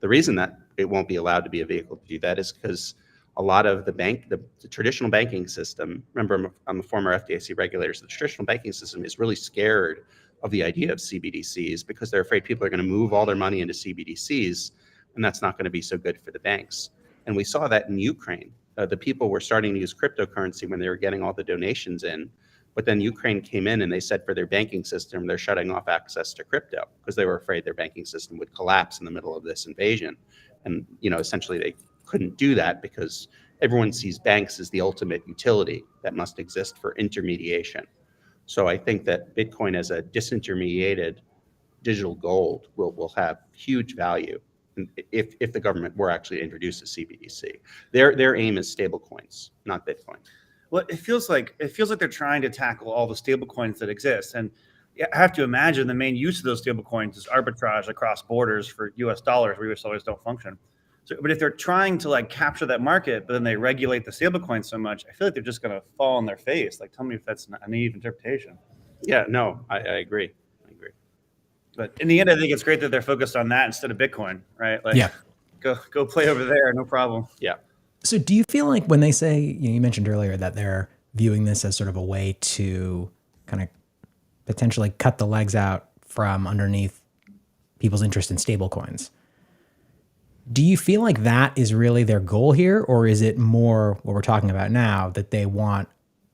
The reason that it won't be allowed to be a vehicle to do that is because a lot of the traditional banking system, remember, I'm a former FDIC regulator, so the traditional banking system is really scared of the idea of CBDCs because they're afraid people are going to move all their money into CBDCs, and that's not going to be so good for the banks. And we saw that in Ukraine. The people were starting to use cryptocurrency when they were getting all the donations in, but then Ukraine came in and they said for their banking system, they're shutting off access to crypto because they were afraid their banking system would collapse in the middle of this invasion. And, essentially they couldn't do that because everyone sees banks as the ultimate utility that must exist for intermediation. So I think that Bitcoin as a disintermediated digital gold will have huge value if the government were actually to introduce a CBDC. Their aim is stable coins, not Bitcoin. Well, it feels like they're trying to tackle all the stable coins that exist. And I have to imagine the main use of those stable coins is arbitrage across borders for US dollars, where US dollars don't function. So, but if they're trying to, like, capture that market, but then they regulate the stable coins so much, I feel like they're just going to fall on their face. Like, tell me if that's a naive interpretation. Yeah, no, I agree. But in the end, I think it's great that they're focused on that instead of Bitcoin, right? Like, yeah. Go play over there, no problem. Yeah. So do you feel like when they say, you mentioned earlier that they're viewing this as sort of a way to kind of potentially cut the legs out from underneath people's interest in stablecoins, do you feel like that is really their goal here? Or is it more what we're talking about now, that they want,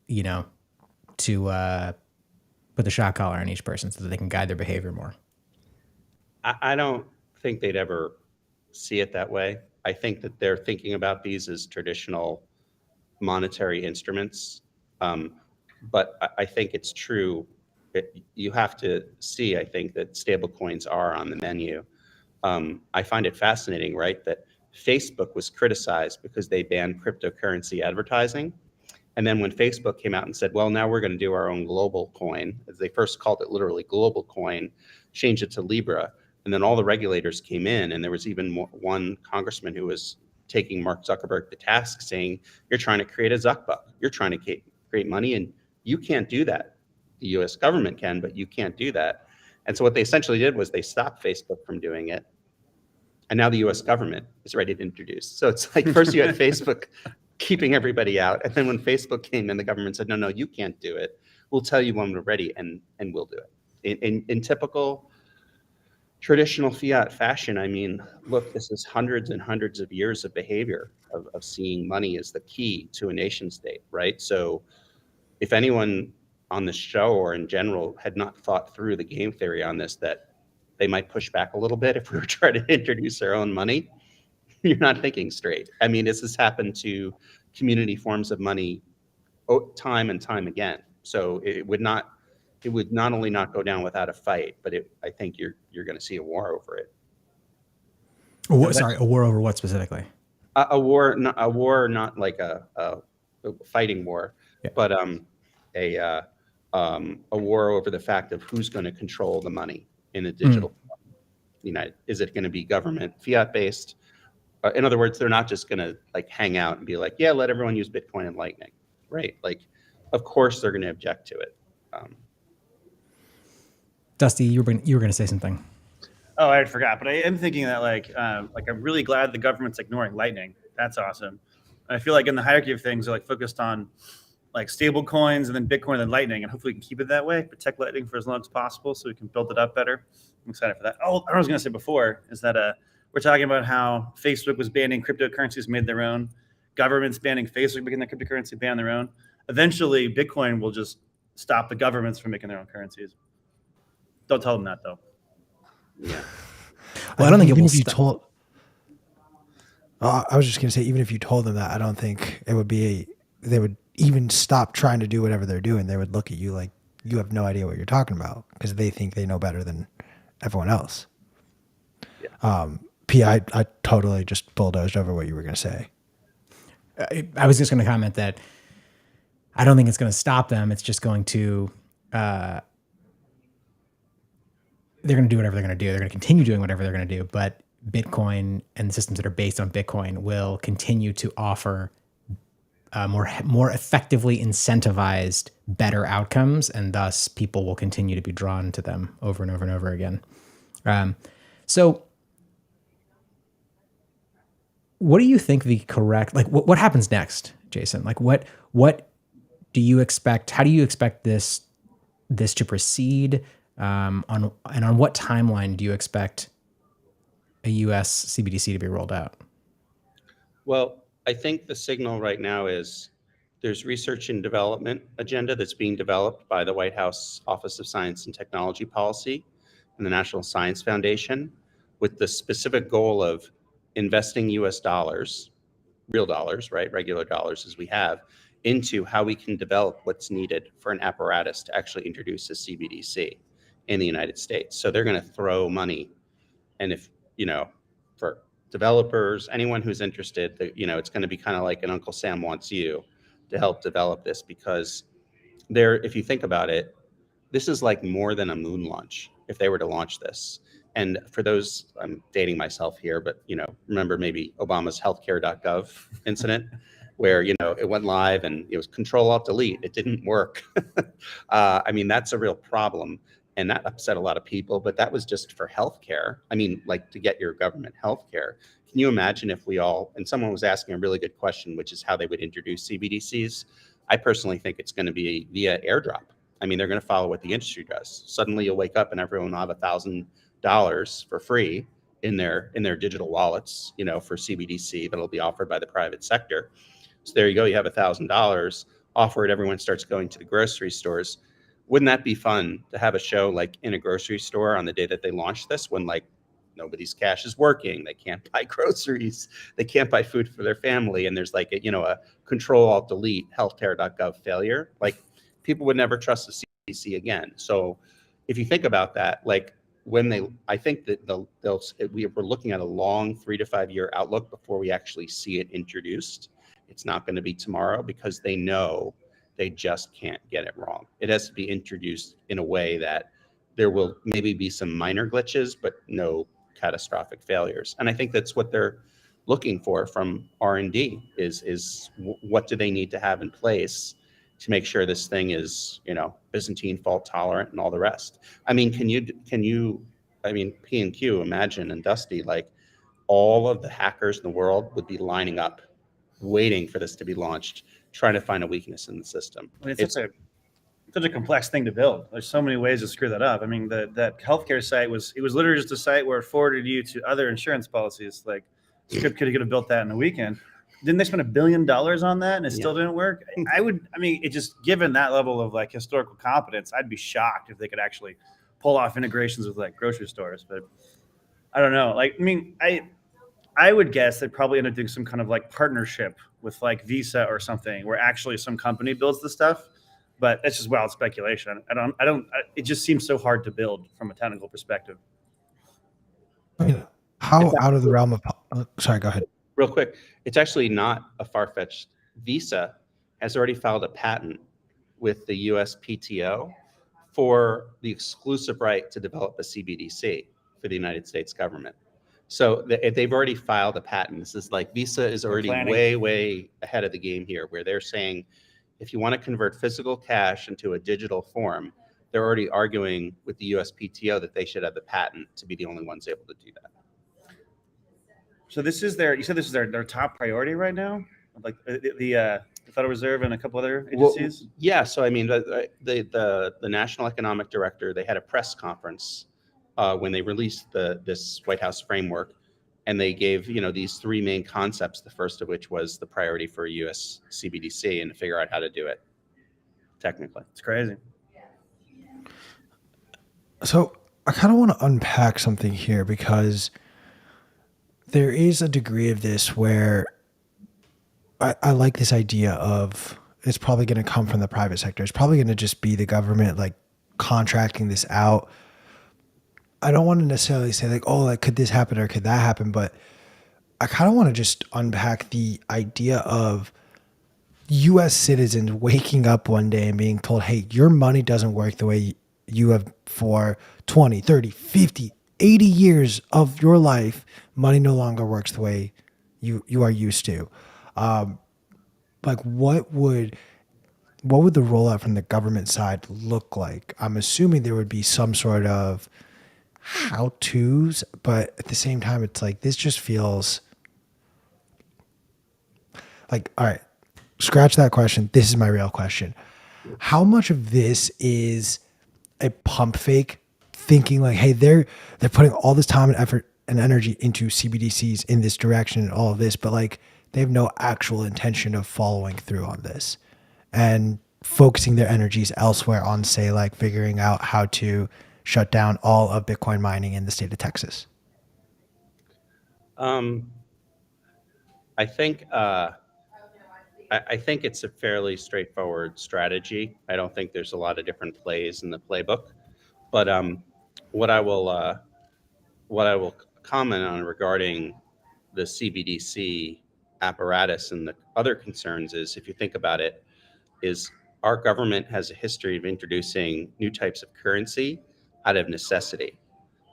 to put the shock collar on each person so that they can guide their behavior more? I don't think they'd ever see it that way. I think that they're thinking about these as traditional monetary instruments. But I think it's true. You have to see, I think, that stablecoins are on the menu. I find it fascinating, right, that Facebook was criticized because they banned cryptocurrency advertising. And then when Facebook came out and said, well, now we're going to do our own global coin, as they first called it literally global coin, changed it to Libra. And then all the regulators came in, and there was even one congressman who was taking Mark Zuckerberg to task, saying, you're trying to create a Zuckbuck. You're trying to create money, and you can't do that. The US government can, but you can't do that. And so what they essentially did was they stopped Facebook from doing it. And now the US government is ready to introduce. So it's like, first you had Facebook keeping everybody out. And then when Facebook came in, the government said, no, you can't do it. We'll tell you when we're ready, and we'll do it. In typical traditional fiat fashion. I mean, look, this is hundreds and hundreds of years of behavior of seeing money as the key to a nation state, right? So if anyone on the show or in general had not thought through the game theory on this, that they might push back a little bit if we were trying to introduce our own money, you're not thinking straight. I mean, this has happened to community forms of money time and time again. So it would not only not go down without a fight, but I think you're going to see a war over it. Sorry, a war over what specifically? A war, not like a fighting war, Yeah. but a war over the fact of who's going to control the money in a digital United. Is it going to be government fiat based? In other words, they're not just going to like hang out and be like, yeah, let everyone use Bitcoin and Lightning, right? Like, of course they're going to object to it. Dusty, you were going to say something. Oh, I forgot, but I am thinking that like I'm really glad the government's ignoring Lightning. That's awesome. I feel like in the hierarchy of things, they're like focused on like stable coins and then Bitcoin and then Lightning, and hopefully we can keep it that way, protect Lightning for as long as possible so we can build it up better. I'm excited for that. Oh, I was going to say before is that we're talking about how Facebook was banning cryptocurrencies, made their own. Governments banning Facebook, making their cryptocurrency, ban their own. Eventually, Bitcoin will just stop the governments from making their own currencies. Don't tell them that, though. Yeah. Well, I don't think even it will if you stop. told. I was just going to say, even if you told them that, I don't think it would be. They would even stop trying to do whatever they're doing. They would look at you like you have no idea what you're talking about because they think they know better than everyone else. Yeah. P, I totally just bulldozed over what you were going to say. I was just going to comment that I don't think it's going to stop them. It's just going to, they're going to do whatever they're going to do. They're going to continue doing whatever they're going to do. But Bitcoin and the systems that are based on Bitcoin will continue to offer more effectively incentivized, better outcomes, and thus people will continue to be drawn to them over and over and over again. So what do you think the correct, like what happens next, Jason? Like what do you expect? How do you expect this to proceed? On what timeline do you expect a US CBDC to be rolled out? Well, I think the signal right now is there's research and development agenda that's being developed by the White House Office of Science and Technology Policy and the National Science Foundation with the specific goal of investing US dollars, real dollars, right, regular dollars as we have, into how we can develop what's needed for an apparatus to actually introduce a CBDC in the United States. So they're going to throw money. And if, for developers, anyone who's interested, it's going to be kind of like an Uncle Sam wants you to help develop this, because if you think about it, this is like more than a moon launch if they were to launch this. And for those, I'm dating myself here, but remember maybe Obama's healthcare.gov incident where it went live and it was Control-Alt-Delete. It didn't work. I mean, that's a real problem. And that upset a lot of people, but that was just for healthcare. I mean, like to get your government healthcare. Can you imagine if and someone was asking a really good question, which is how they would introduce CBDCs. I personally think it's going to be via airdrop. I mean, they're going to follow what the industry does. Suddenly you'll wake up and everyone will have $1,000 for free in their digital wallets, for CBDC that'll be offered by the private sector. So there you go. You have $1,000 offered. Everyone starts going to the grocery stores. Wouldn't that be fun to have a show like in a grocery store on the day that they launch this, when like nobody's cash is working, they can't buy groceries, they can't buy food for their family, and there's like a Control-Alt-Delete healthcare.gov failure. Like people would never trust the CDC again. So if you think about that, like I think that we're looking at a long 3 to 5 year outlook before we actually see it introduced. It's not going to be tomorrow, because they know they just can't get it wrong. It has to be introduced in a way that there will maybe be some minor glitches, but no catastrophic failures. And I think that's what they're looking for from R&D is what do they need to have in place to make sure this thing is, Byzantine fault tolerant and all the rest. I mean, can you, P and Q, imagine, and Dusty, like all of the hackers in the world would be lining up, waiting for this to be launched, trying to find a weakness in the system. I mean, it's such such a complex thing to build. There's so many ways to screw that up. I mean, that healthcare site was literally just a site where it forwarded you to other insurance policies. Like, Script could have built that in a weekend. Didn't they spend $1 billion on that and it still didn't work? It just, given that level of like historical competence, I'd be shocked if they could actually pull off integrations with like grocery stores. But I don't know. Like, I would guess they probably end up doing some kind of like partnership with like Visa or something, where actually some company builds the stuff. But that's just wild speculation. It just seems so hard to build from a technical perspective. I mean, how out of the realm of, sorry, go ahead. Real quick, it's actually not a far-fetched. Visa has already filed a patent with the USPTO for the exclusive right to develop a CBDC for the United States government. So they've already filed a patent. This is like Visa is already way ahead of the game here, where they're saying, if you want to convert physical cash into a digital form, they're already arguing with the USPTO that they should have the patent to be the only ones able to do that. So you said this is their top priority right now? Like the Federal Reserve and a couple other agencies? Well, yeah. So I mean, the National Economic Director, they had a press conference when they released this Whitehouse framework, and they gave these three main concepts. The first of which was the priority for a U.S. CBDC and to figure out how to do it technically. It's crazy. So I kind of want to unpack something here, because there is a degree of this where I like this idea of it's probably going to come from the private sector. It's probably going to just be the government like contracting this out. I don't want to necessarily say like, oh, like could this happen or could that happen? But I kind of want to just unpack the idea of U.S. citizens waking up one day and being told, hey, your money doesn't work the way you have for 20, 30, 50, 80 years of your life. Money no longer works the way you are used to. Like what would the rollout from the government side look like? I'm assuming there would be some sort of how-tos, but at the same time, it's like, this just feels like, all right, scratch that question. This is my real question. How much of this is a pump fake, thinking like, hey, they're putting all this time and effort and energy into CBDCs in this direction and all of this, but like they have no actual intention of following through on this and focusing their energies elsewhere on, say, like figuring out how to shut down all of Bitcoin mining in the state of Texas? I think it's a fairly straightforward strategy. I don't think there's a lot of different plays in the playbook. But what I will comment on regarding the CBDC apparatus and the other concerns is, if you think about it, is our government has a history of introducing new types of currency out of necessity.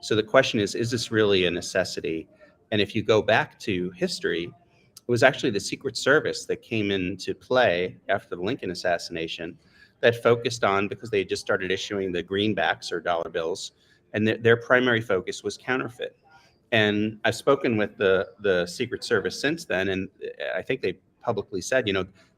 So the question is this really a necessity? And if you go back to history, it was actually the Secret Service that came into play after the Lincoln assassination that focused on, because they had just started issuing the greenbacks or dollar bills, and their primary focus was counterfeit. And I've spoken with the Secret Service since then, and I think they publicly said,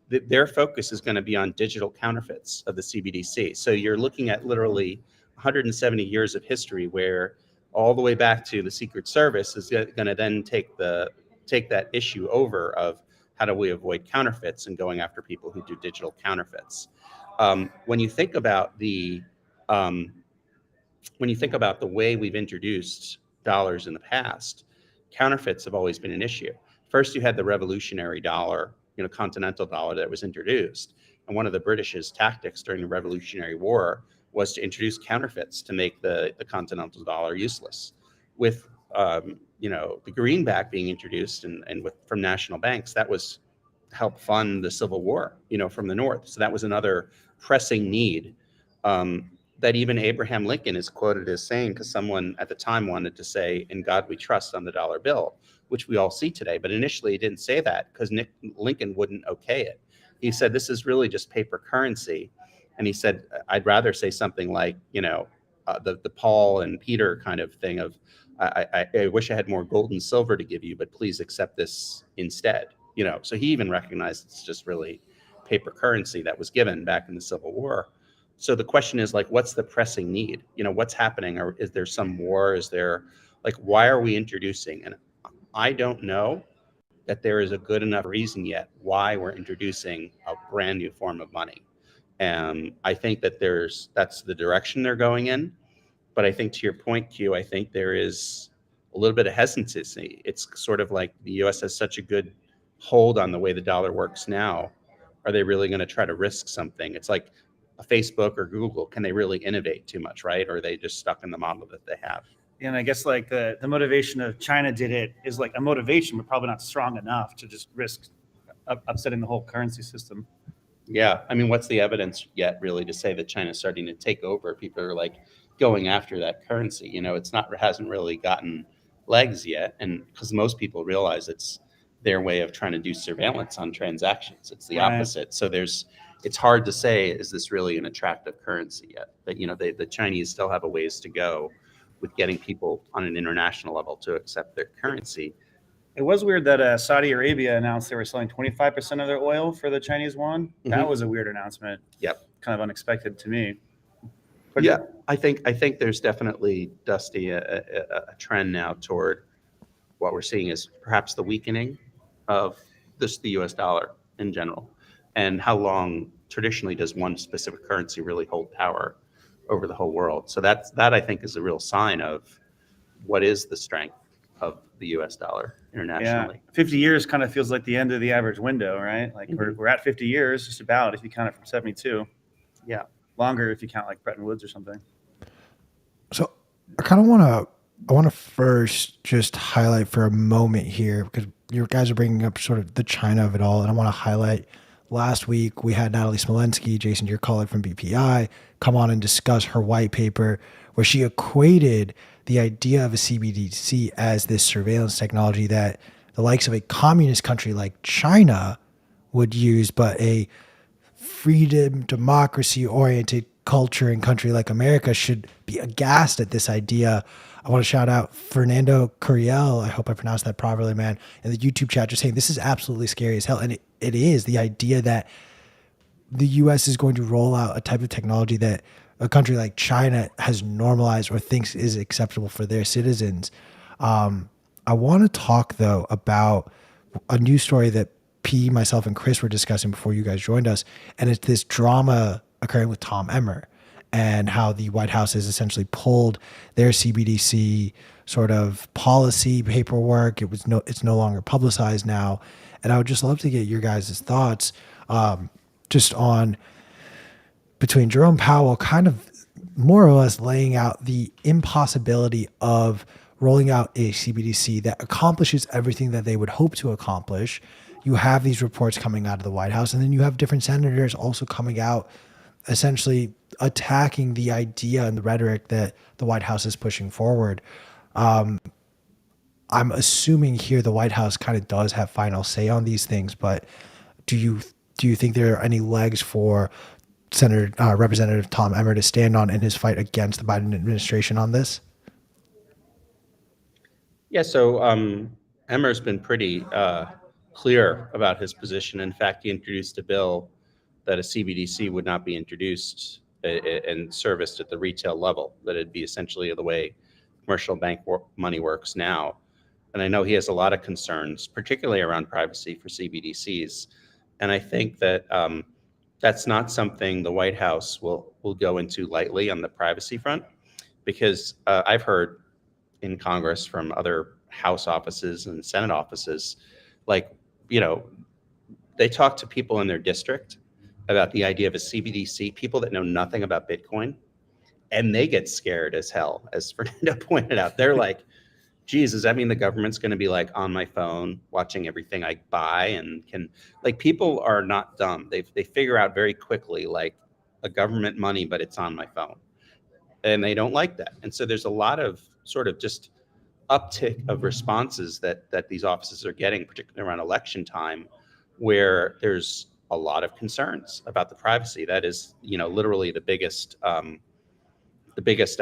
their focus is going to be on digital counterfeits of the CBDC. So you're looking at literally 170 years of history where all the way back to the Secret Service is going to then take that issue over of how do we avoid counterfeits and going after people who do digital counterfeits. When you think about the way we've introduced dollars in the past, counterfeits have always been an issue. First, you had the revolutionary dollar, continental dollar that was introduced. And one of the British's tactics during the Revolutionary War was to introduce counterfeits to make the continental dollar useless. With the greenback being introduced and from national banks, that was help fund the Civil War, from the North. So that was another pressing need that even Abraham Lincoln is quoted as saying, because someone at the time wanted to say, "In God we trust" on the dollar bill, which we all see today. But initially he didn't say that because Lincoln wouldn't okay it. He said, this is really just paper currency. And he said, I'd rather say something like, the Paul and Peter kind of thing of, I wish I had more gold and silver to give you, but please accept this instead. So he even recognized it's just really paper currency that was given back in the Civil War. So the question is like, what's the pressing need? What's happening? Or is there some war? Is there like, why are we introducing? And I don't know that there is a good enough reason yet why we're introducing a brand new form of money. And I think that that's the direction they're going in. But I think to your point, Q, I think there is a little bit of hesitancy. It's sort of like the US has such a good hold on the way the dollar works now. Are they really going to try to risk something? It's like a Facebook or Google. Can they really innovate too much, right? Or are they just stuck in the model that they have? And I guess like the motivation of China did it is like a motivation, but probably not strong enough to just risk upsetting the whole currency system. Yeah. I mean, what's the evidence yet really to say that China's starting to take over? People are like going after that currency. It hasn't really gotten legs yet. And because most people realize it's their way of trying to do surveillance on transactions. It's the opposite. So it's hard to say, is this really an attractive currency yet? But, the Chinese still have a ways to go with getting people on an international level to accept their currency. It was weird that Saudi Arabia announced they were selling 25% of their oil for the Chinese yuan. That was a weird announcement. Yep. Kind of unexpected to me. But yeah, I think there's definitely, Dusty, a trend now toward what we're seeing is perhaps the weakening of the US dollar in general, and how long traditionally does one specific currency really hold power over the whole world. So that I think is a real sign of what is the strength of the US dollar internationally. Yeah, 50 years kind of feels like the end of the average window, right? Like we're at 50 years, just about, if you count it from 72. Yeah. Longer if you count like Bretton Woods or something. So I kind of want to first just highlight for a moment here, because you guys are bringing up sort of the China of it all. And I want to highlight, last week we had Natalie Smolensky, Jason, your colleague from BPI, come on and discuss her white paper where she equated the idea of a CBDC as this surveillance technology that the likes of a communist country like China would use, but a freedom, democracy-oriented culture and country like America should be aghast at this idea. I want to shout out Fernando Curiel, I hope I pronounced that properly, man, in the YouTube chat, just saying this is absolutely scary as hell. And it is the idea that the US is going to roll out a type of technology that a country like China has normalized or thinks is acceptable for their citizens. I want to talk, though, about a news story that P, myself, and Chris were discussing before you guys joined us, and it's this drama occurring with Tom Emmer and how the White House has essentially pulled their CBDC sort of policy paperwork. It's no longer publicized now, and I would just love to get your guys' thoughts just on between Jerome Powell kind of more or less laying out the impossibility of rolling out a CBDC that accomplishes everything that they would hope to accomplish. You have these reports coming out of the White House, and then you have different senators also coming out essentially attacking the idea and the rhetoric that the White House is pushing forward. I'm assuming here the White House kind of does have final say on these things, but do you think there are any legs for Representative Tom Emmer to stand on in his fight against the Biden administration on this? Yeah, so Emmer's been pretty clear about his position. In fact, he introduced a bill that a CBDC would not be introduced and serviced at the retail level, that it'd be essentially the way commercial bank money works now. And I know he has a lot of concerns, particularly around privacy for CBDCs. And I think that that's not something the White House will go into lightly on the privacy front, because I've heard in Congress from other House offices and Senate offices, like, they talk to people in their district about the idea of a CBDC, people that know nothing about Bitcoin, and they get scared as hell, as Fernando pointed out. They're like, geez, does that mean the government's going to be like on my phone watching everything I buy? And people are not dumb. They figure out very quickly, like, a government money, but it's on my phone. And they don't like that. And so there's a lot of sort of just uptick of responses that these offices are getting, particularly around election time, where there's a lot of concerns about the privacy. That is, literally the biggest, I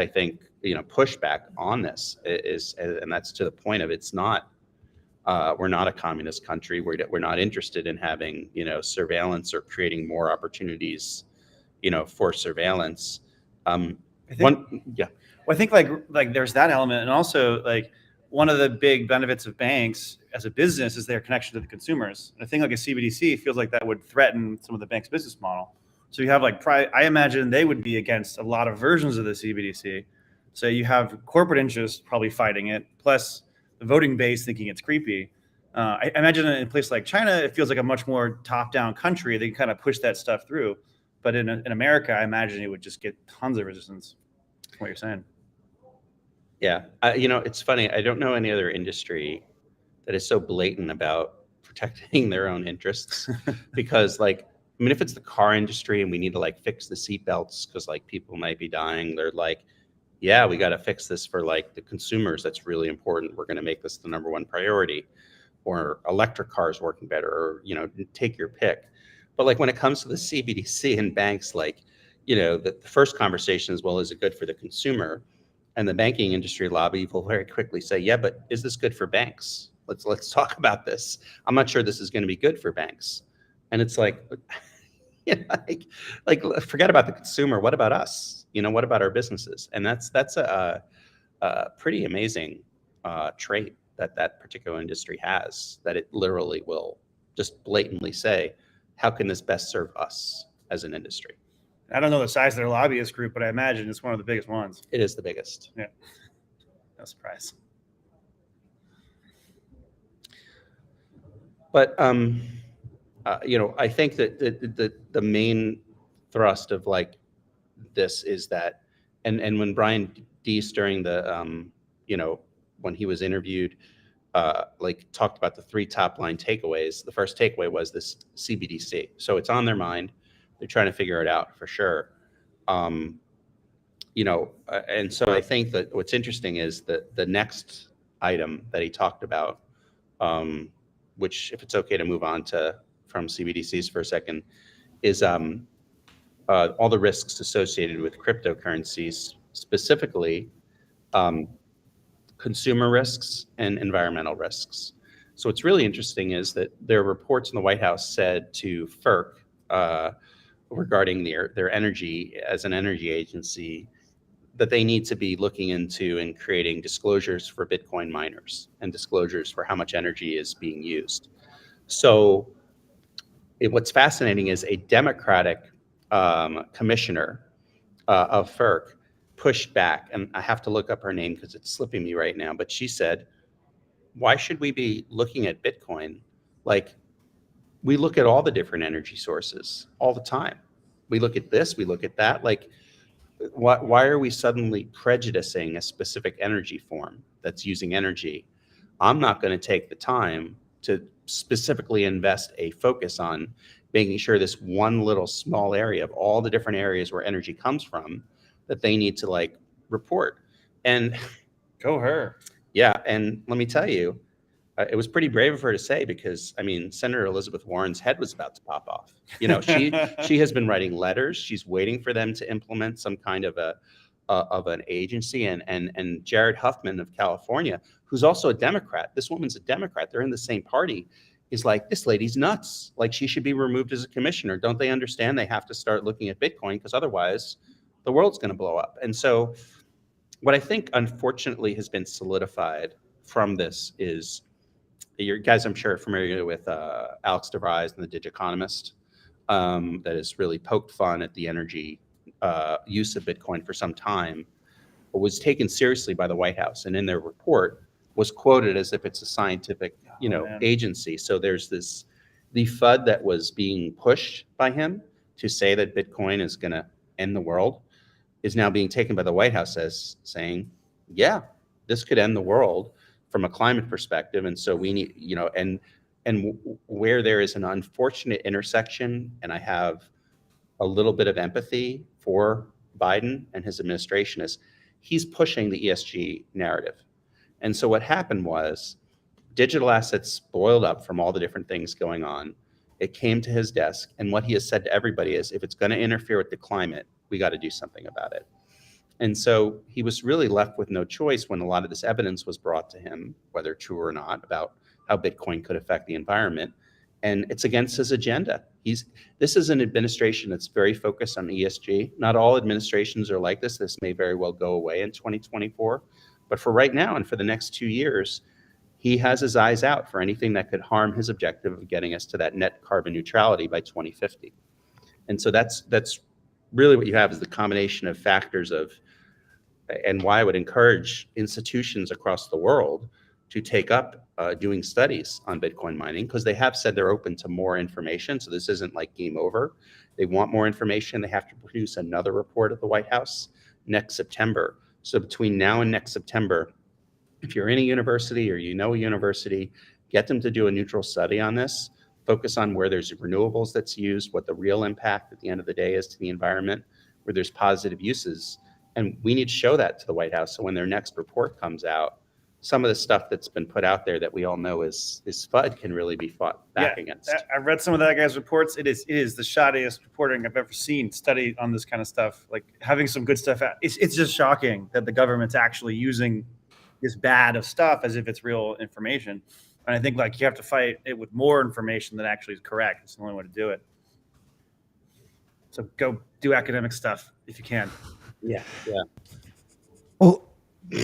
think, pushback on this is, and that's to the point of, it's not, we're not a communist country. We're not interested in having, surveillance or creating more opportunities for surveillance. I think like there's that element, and also like one of the big benefits of banks as a business is their connection to the consumers. And I think like a CBDC feels like that would threaten some of the bank's business model. So you have like I imagine they would be against a lot of versions of the CBDC. So you have corporate interests probably fighting it, plus the voting base thinking it's creepy. I imagine in a place like China, it feels like a much more top-down country. They can kind of push that stuff through. But in America, I imagine it would just get tons of resistance. What you're saying. Yeah. It's funny. I don't know any other industry that is so blatant about protecting their own interests because if it's the car industry and we need to like fix the seatbelts because like people might be dying, they're like, yeah, we got to fix this for like the consumers. That's really important. We're going to make this the number one priority. Or electric cars working better, or take your pick. But like when it comes to the CBDC and banks, like the first conversation is, well, is it good for the consumer? And the banking industry lobby will very quickly say, yeah, but is this good for banks? Let's talk about this. I'm not sure this is going to be good for banks. And it's like, like forget about the consumer. What about us? What about our businesses? And that's a pretty amazing trait that particular industry has, that it literally will just blatantly say, how can this best serve us as an industry? I don't know the size of their lobbyist group, but I imagine it's one of the biggest ones. It is the biggest. Yeah. No surprise. But, I think that the main thrust of like this is that, and when Brian Deese during the, when he was interviewed, talked about the 3 top line takeaways. The first takeaway was this CBDC. So it's on their mind. They're trying to figure it out for sure. And so I think that what's interesting is that the next item that he talked about, which if it's okay to move on from CBDCs for a second, is all the risks associated with cryptocurrencies, specifically consumer risks and environmental risks. So what's really interesting is that there are reports in the White House said to FERC regarding their energy as an energy agency that they need to be looking into and creating disclosures for Bitcoin miners and disclosures for how much energy is being used. So what's fascinating is a Democratic commissioner of FERC pushed back, and I have to look up her name because it's slipping me right now, but she said, why should we be looking at Bitcoin? Like, we look at all the different energy sources all the time. We look at this, we look at that. Like, why are we suddenly prejudicing a specific energy form that's using energy? I'm not going to take the time to specifically invest a focus on making sure this one little small area of all the different areas where energy comes from that they need to report. And go her. Yeah. And let me tell you, it was pretty brave of her to say, because Senator Elizabeth Warren's head was about to pop off. She has been writing letters. She's waiting for them to implement some kind of an agency. And Jared Huffman of California, who's also a Democrat, this woman's a Democrat, they're in the same party, is like, this lady's nuts. Like, she should be removed as a commissioner. Don't they understand they have to start looking at Bitcoin, because otherwise the world's going to blow up? And so what I think unfortunately has been solidified from this is, you guys I'm sure are familiar with Alex DeVries and the Digiconomist, that has really poked fun at the energy use of Bitcoin for some time, but was taken seriously by the White House, and in their report was quoted as if it's a scientific agency. So there's the FUD that was being pushed by him to say that Bitcoin is going to end the world is now being taken by the White House as saying, yeah, this could end the world from a climate perspective. And so we need, and where there is an unfortunate intersection, and I have a little bit of empathy for Biden and his administration, is he's pushing the ESG narrative. And so what happened was digital assets boiled up from all the different things going on. It came to his desk, and what he has said to everybody is, if it's going to interfere with the climate, we got to do something about it. And so he was really left with no choice when a lot of this evidence was brought to him, whether true or not, about how Bitcoin could affect the environment. and it's against his agenda. This is an administration that's very focused on ESG. Not all administrations are like this. This may very well go away in 2024, but for right now and for the next 2 years, he has his eyes out for anything that could harm his objective of getting us to that net carbon neutrality by 2050. And so that's really what you have is the combination of factors of, and why I would encourage institutions across the world to take up doing studies on Bitcoin mining, because they have said they're open to more information. So this isn't like game over. They want more information. They have to produce another report at the White House next September. So between now and next September, if you're in a university or you know a university, get them to do a neutral study on this. Focus on where there's renewables that's used, what the real impact at the end of the day is to the environment, where there's positive uses. And we need to show that to the White House. So when their next report comes out, some of the stuff that's been put out there that we all know is FUD can really be fought back against. I read some of that guy's reports. It is the shoddiest reporting I've ever seen, study on this kind of stuff, like having some good stuff out. It's just shocking that the government's actually using this bad of stuff as if it's real information. And I think like you have to fight it with more information that actually is correct. It's the only way to do it. So go do academic stuff if you can. Yeah. Well,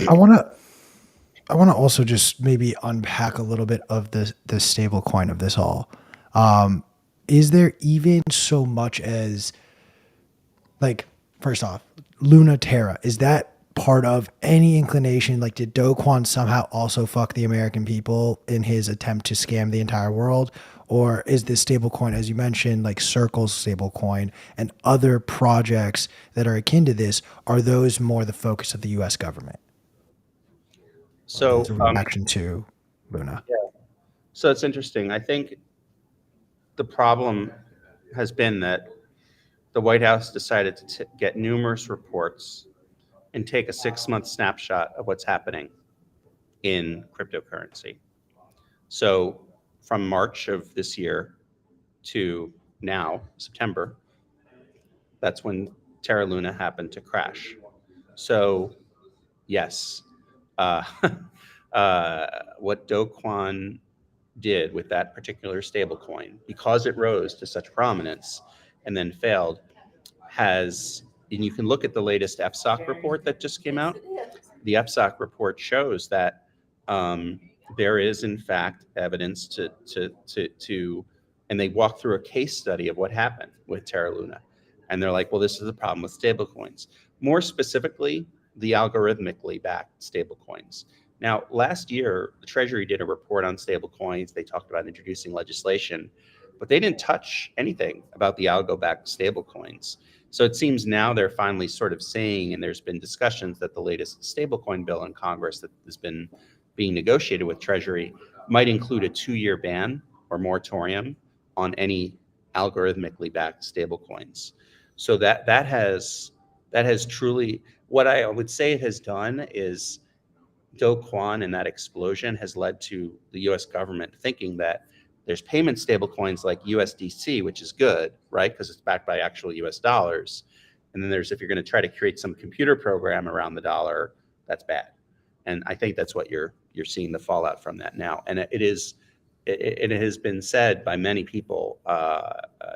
I want to also just maybe unpack a little bit of the stable coin of this all. Is there even so much as, like, first off, Luna Terra, is that part of any inclination? Like, did Do Kwon somehow also fuck the American people in his attempt to scam the entire world? Or is this stablecoin, as you mentioned, like Circle's stablecoin and other projects that are akin to this, are those more the focus of the U.S. government? So As a reaction to Luna. Yeah. So it's interesting. I think the problem has been that the White House decided to get numerous reports and take a 6-month snapshot of what's happening in cryptocurrency. So from March of this year to now, September, that's when Terra Luna happened to crash. So yes, what Do Kwon did with that particular stablecoin, because it rose to such prominence and then failed, has, and you can look at the latest FSOC report that just came out. The FSOC report shows that there is in fact evidence to, and they walk through a case study of what happened with Terra Luna. And they're like, well, this is the problem with stablecoins. More specifically, the algorithmically backed stablecoins. Now, last year, the Treasury did a report on stablecoins. They talked about introducing legislation, but they didn't touch anything about the algo-backed stablecoins. So it seems now they're finally sort of saying, and there's been discussions that the latest stablecoin bill in Congress that has been being negotiated with Treasury might include a 2-year ban or moratorium on any algorithmically backed stablecoins. So that has truly, what I would say it has done is Do Kwon and that explosion has led to the US government thinking that there's payment stablecoins like USDC, which is good, right? Because it's backed by actual US dollars. And then there's, if you're going to try to create some computer program around the dollar, that's bad. And I think that's what you're seeing the fallout from that now. And it has been said by many people,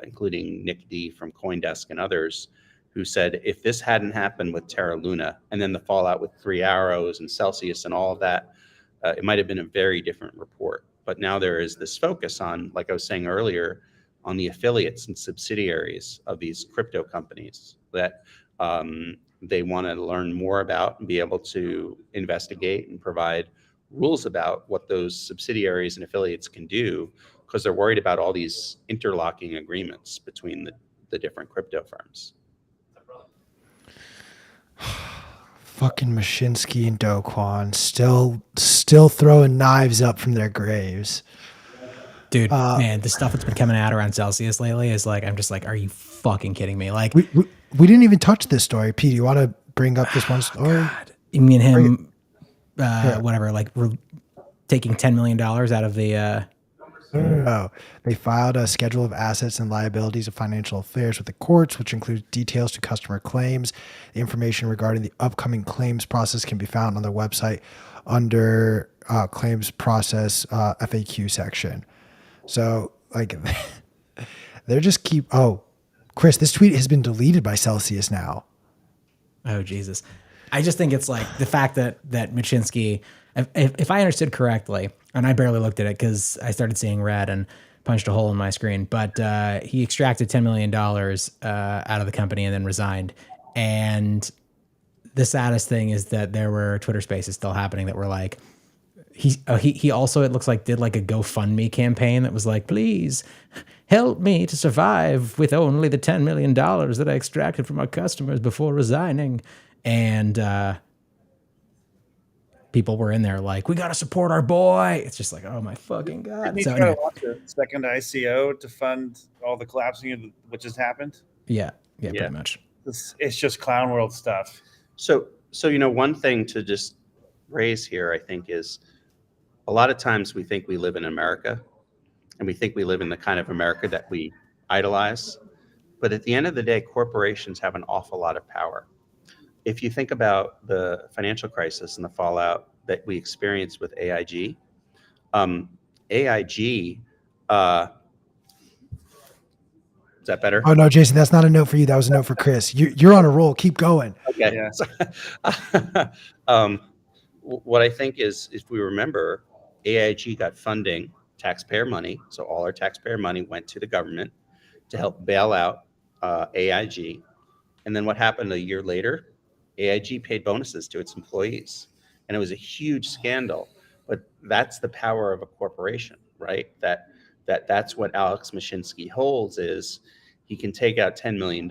including Nick D from CoinDesk and others, who said if this hadn't happened with Terra Luna and then the fallout with 3 Arrows and Celsius and all of that, it might have been a very different report. But now there is this focus on, like I was saying earlier, on the affiliates and subsidiaries of these crypto companies that they want to learn more about and be able to investigate and provide rules about what those subsidiaries and affiliates can do, because they're worried about all these interlocking agreements between the different crypto firms. Fucking Mashinsky and Do Kwon still throwing knives up from their graves. Dude, man, the stuff that's been coming out around Celsius lately is like, I'm just like, are you fucking kidding me? Like, we didn't even touch this story. Pete, do you want to bring up this one story? God. Me and him, whatever, like we're taking $10 million out of the... Oh, they filed a schedule of assets and liabilities of financial affairs with the courts, which includes details to customer claims. The information regarding the upcoming claims process can be found on their website under claims process FAQ section. So Like they're just keep. Oh, Chris, this tweet has been deleted by Celsius now. Oh, Jesus. I just think it's like the fact that Machinsky, if I understood correctly, and I barely looked at it because I started seeing red and punched a hole in my screen, but he extracted $10 million out of the company and then resigned. And the saddest thing is that there were Twitter spaces still happening that were like, he also, it looks like, did like a GoFundMe campaign that was like, please help me to survive with only the $10 million that I extracted from our customers before resigning. And people were in there like, we got to support our boy. It's just like, oh my fucking God. Didn't he So try anyway, to launch a second ICO to fund all the collapsing of which has happened? yeah, pretty much. It's just clown world stuff. So one thing to just raise here, I think, is a lot of times we think we live in America, and we think we live in the kind of America that we idolize. But at the end of the day, corporations have an awful lot of power. If you think about the financial crisis and the fallout that we experienced with AIG, AIG, is that better? Oh no, Jason, that's not a note for you. That was a note for Chris. You're on a roll. Keep going. Okay. Yeah. What I think is, if we remember, AIG got funding, taxpayer money. So all our taxpayer money went to the government to help bail out AIG. And then what happened a year later? AIG paid bonuses to its employees. And it was a huge scandal. But that's the power of a corporation, right? That's what Alex Mashinsky holds, is he can take out $10 million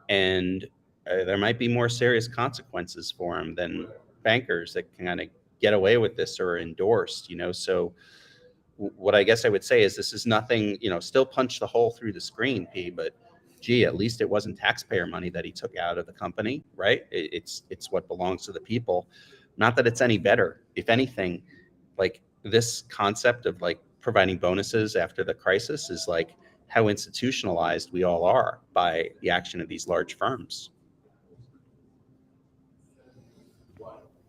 and there might be more serious consequences for him than bankers that can kind of get away with this or endorsed, So what I guess I would say is, this is nothing, still punch the hole through the screen, P, but gee, at least it wasn't taxpayer money that he took out of the company, right? It's what belongs to the people. Not that it's any better. If anything, like, this concept of like providing bonuses after the crisis is like how institutionalized we all are by the action of these large firms.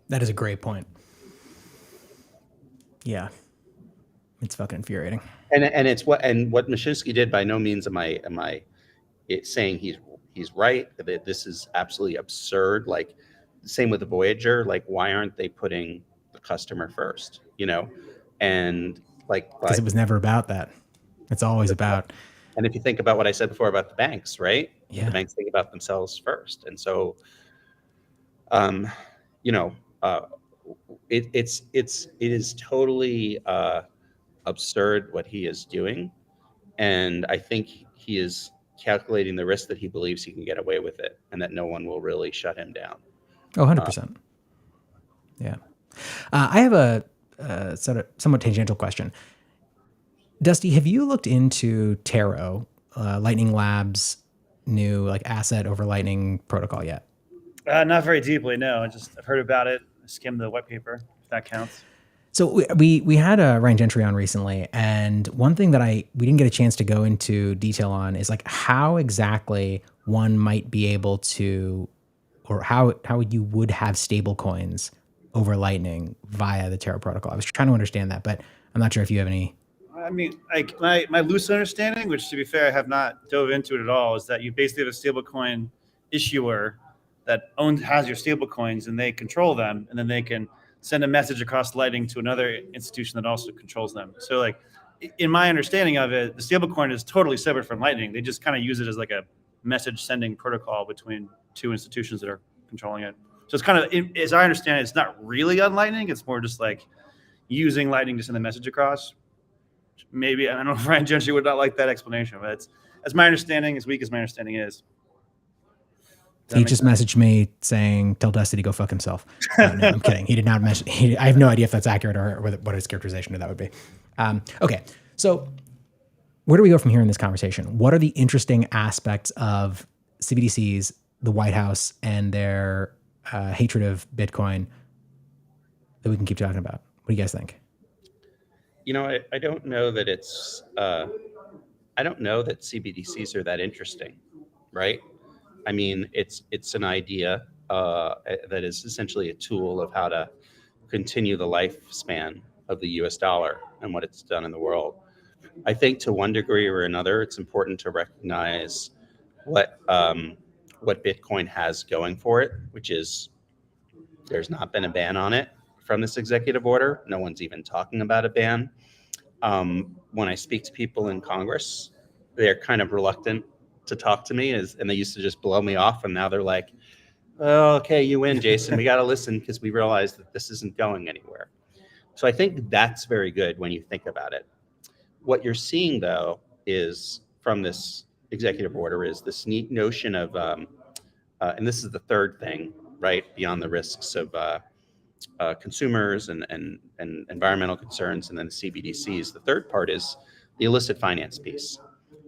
That is a great point. Yeah. It's fucking infuriating. And what Mashinsky did. By no means am I saying he's right. That this is absolutely absurd. Like, same with the Voyager. Like, why aren't they putting the customer first? And like, because it was never about that. It's always about. And if you think about what I said before about the banks, right? Yeah. The banks think about themselves first, and so, it is totally absurd what he is doing, and I think he is calculating the risk that he believes he can get away with it, and that no one will really shut him down. Oh, 100%. Yeah. I have a sort of somewhat tangential question. Dusty, have you looked into Taro, Lightning Labs' new like asset over Lightning protocol yet? Not very deeply, no. I've heard about it. I skimmed the white paper, if that counts. So we had Ryan Gentry on recently, and one thing that we didn't get a chance to go into detail on is like how exactly one might be able to, or how you would have stable coins over Lightning via the Terra protocol. I was trying to understand that, but I'm not sure if you have any. I mean, like my loose understanding, which to be fair, I have not dove into it at all, is that you basically have a stablecoin issuer that has your stablecoins, and they control them, and then they can send a message across Lightning to another institution that also controls them. So, like, in my understanding of it, the stablecoin is totally separate from Lightning. They just kind of use it as like a message sending protocol between two institutions that are controlling it. So it's kind of, as I understand it, it's not really on Lightning. It's more just like using Lightning to send the message across. Maybe, I don't know if Ryan Gentry would not like that explanation, but it's, as my understanding, as weak as my understanding is. He just messaged me saying, tell Dusty to go fuck himself. No, I'm kidding. He did not mention, I have no idea if that's accurate or what his characterization of that would be. Okay. So where do we go from here in this conversation? What are the interesting aspects of CBDCs, the Whitehouse, and their hatred of Bitcoin that we can keep talking about? What do you guys think? I don't know that it's, I don't know that CBDCs are that interesting, right? I mean, it's an idea that is essentially a tool of how to continue the lifespan of the US dollar and what it's done in the world. I think to one degree or another, it's important to recognize what Bitcoin has going for it, which is there's not been a ban on it from this executive order. No one's even talking about a ban. When I speak to people in Congress, they're kind of reluctant to talk to me, and they used to just blow me off, and now they're like, "Oh, okay, you win, Jason. We got to listen because we realize that this isn't going anywhere." So I think that's very good when you think about it. What you're seeing, though, is from this executive order is this neat notion of, and this is the third thing, right, beyond the risks of consumers and environmental concerns, and then the CBDCs. The third part is the illicit finance piece.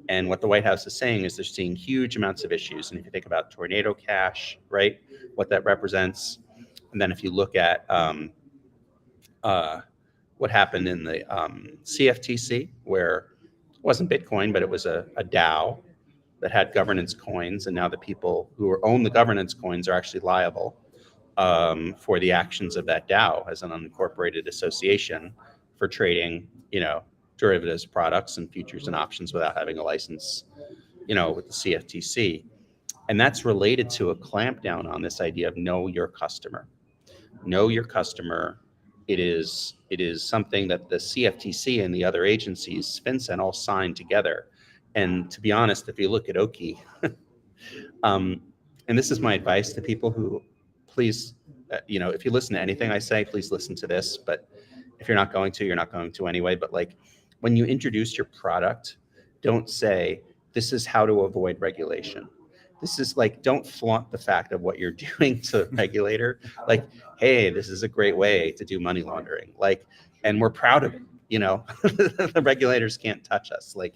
And what the White House is saying is they're seeing huge amounts of issues. And if you think about tornado cash, right, what that represents, and then if you look at what happened in the CFTC, where it wasn't Bitcoin, but it was a DAO that had governance coins, and now the people who own the governance coins are actually liable for the actions of that DAO as an unincorporated association for trading, derivatives products and futures and options without having a license, with the CFTC. And that's related to a clampdown on this idea of know your customer. Know your customer. It is something that the CFTC and the other agencies, FinCEN, all signed together. And to be honest, if you look at Oki, and this is my advice to people who, please, if you listen to anything I say, please listen to this. But if you're not going to, you're not going to anyway. But like when you introduce your product, don't say, this is how to avoid regulation. This is like, don't flaunt the fact of what you're doing to the regulator. Like, hey, this is a great way to do money laundering. Like, and we're proud of it. The regulators can't touch us. Like,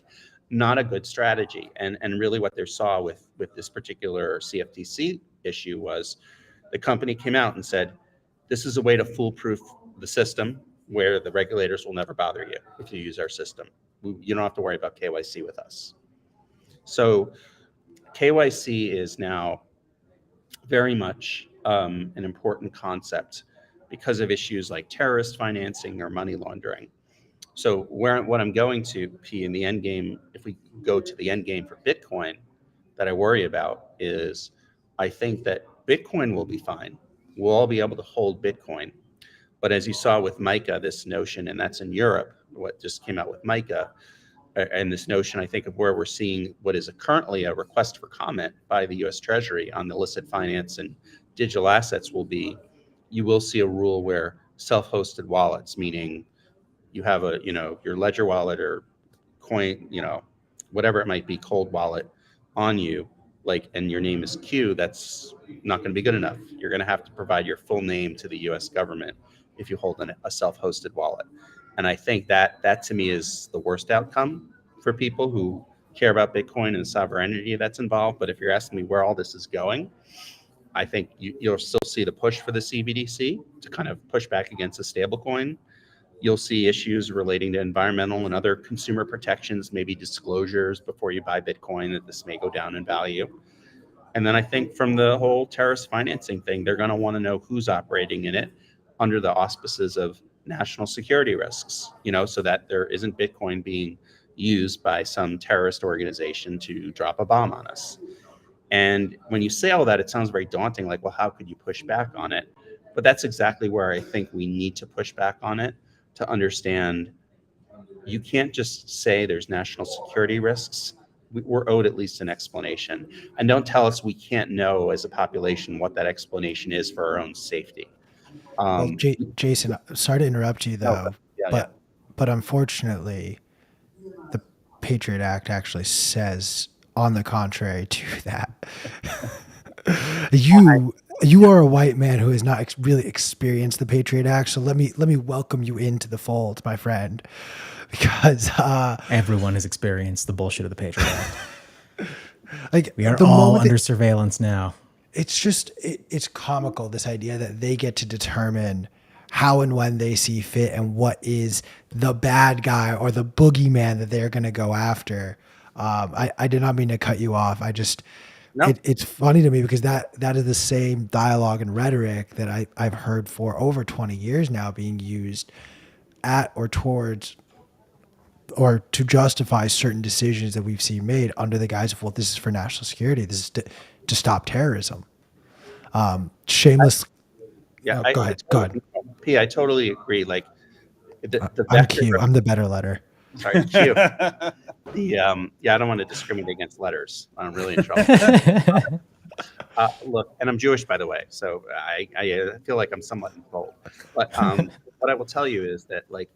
not a good strategy. And really what they saw with this particular CFTC issue was the company came out and said, this is a way to foolproof the system where the regulators will never bother you if you use our system. You don't have to worry about KYC with us. So KYC is now very much an important concept because of issues like terrorist financing or money laundering. So what I'm going to, P, in the end game, if we go to the end game for Bitcoin, that I worry about is I think that Bitcoin will be fine. We'll all be able to hold Bitcoin. But as you saw with MiCA, this notion, and that's in Europe, what just came out with MiCA, and this notion, I think, of where we're seeing what is currently a request for comment by the U.S. Treasury on illicit finance and digital assets will be, you will see a rule where self-hosted wallets, meaning you have your Ledger wallet or coin, whatever it might be, cold wallet on you, and your name is Q, that's not going to be good enough. You're going to have to provide your full name to the U.S. government if you hold a self-hosted wallet. And I think that to me is the worst outcome for people who care about Bitcoin and the sovereignty that's involved. But if you're asking me where all this is going, I think you'll still see the push for the CBDC to kind of push back against a stablecoin. You'll see issues relating to environmental and other consumer protections, maybe disclosures before you buy Bitcoin that this may go down in value. And then I think from the whole terrorist financing thing, they're going to want to know who's operating in it under the auspices of national security risks, so that there isn't Bitcoin being used by some terrorist organization to drop a bomb on us. And when you say all that, it sounds very daunting, like, well, how could you push back on it? But that's exactly where I think we need to push back on it, to understand you can't just say there's national security risks. We're owed at least an explanation. And don't tell us we can't know as a population what that explanation is for our own safety. Well, Jason, sorry to interrupt you though, but unfortunately, the Patriot Act actually says on the contrary to that. You are a white man who has not really experienced the Patriot Act, so let me welcome you into the fold, my friend, because everyone has experienced the bullshit of the Patriot Act. Like, we are all under surveillance now. It's just it's comical, this idea that they get to determine how and when they see fit and what is the bad guy or the boogeyman that they're going to go after. I did not mean to cut you off. It's funny to me because that is the same dialogue and rhetoric that I've heard for over 20 years now being used at or towards or to justify certain decisions that we've seen made under the guise of, well, this is for national security. This is to stop terrorism. Shameless. Yeah, Go ahead. Go ahead. P, I totally agree. Like the I'm vector. Q. I'm the better letter. Sorry, Q. I don't want to discriminate against letters. I'm really in trouble. Look, and I'm Jewish, by the way, so I feel like I'm somewhat in bold. But what I will tell you is that, like,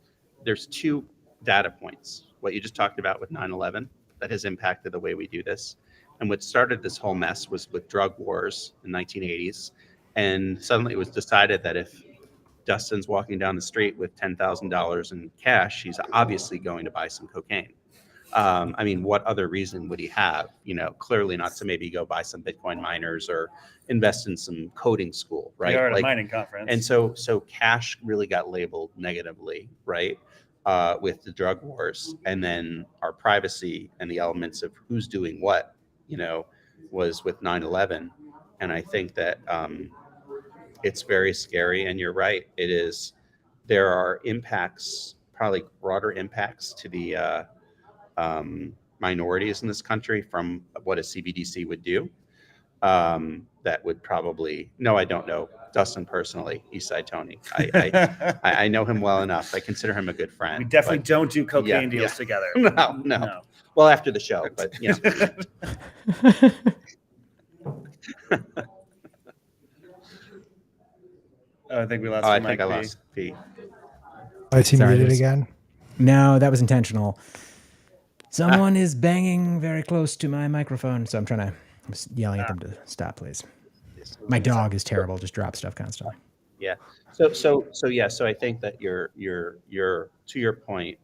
there's two data points. What you just talked about with 9/11 that has impacted the way we do this, and what started this whole mess was with drug wars in 1980s, and suddenly it was decided that if Dustin's walking down the street with $10,000 in cash, he's obviously going to buy some cocaine. I mean, what other reason would he have? Clearly not to maybe go buy some Bitcoin miners or invest in some coding school, right? We are at a mining conference. And so cash really got labeled negatively, right? With the drug wars, and then our privacy and the elements of who's doing what, was with 9/11. And I think that it's very scary. And you're right. It is. There are impacts, probably broader impacts to the minorities in this country from what a CBDC would do. That would probably, no, I don't know Dustin personally, Eastside Tony. I know him well enough. I consider him a good friend. We definitely don't do cocaine deals together. No. Well, after the show, but I think we lost. I think I lost P. Is he muted again? No, that was intentional. Someone is banging very close to my microphone, so I'm yelling at them to stop, please. My dog is terrible; just drop stuff constantly. Yeah. So I think that you're to your point,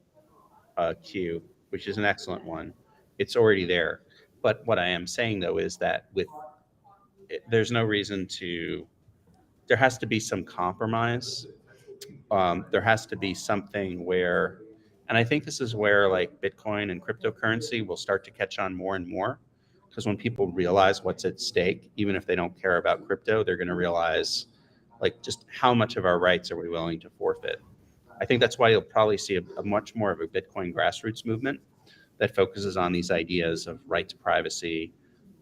Q, which is an excellent one. It's already there. But what I am saying though is that there's no reason to. There has to be some compromise. There has to be something where, and I think this is where like Bitcoin and cryptocurrency will start to catch on more and more, because when people realize what's at stake, even if they don't care about crypto, they're going to realize like just how much of our rights are we willing to forfeit. I think that's why you'll probably see a much more of a Bitcoin grassroots movement that focuses on these ideas of right to privacy,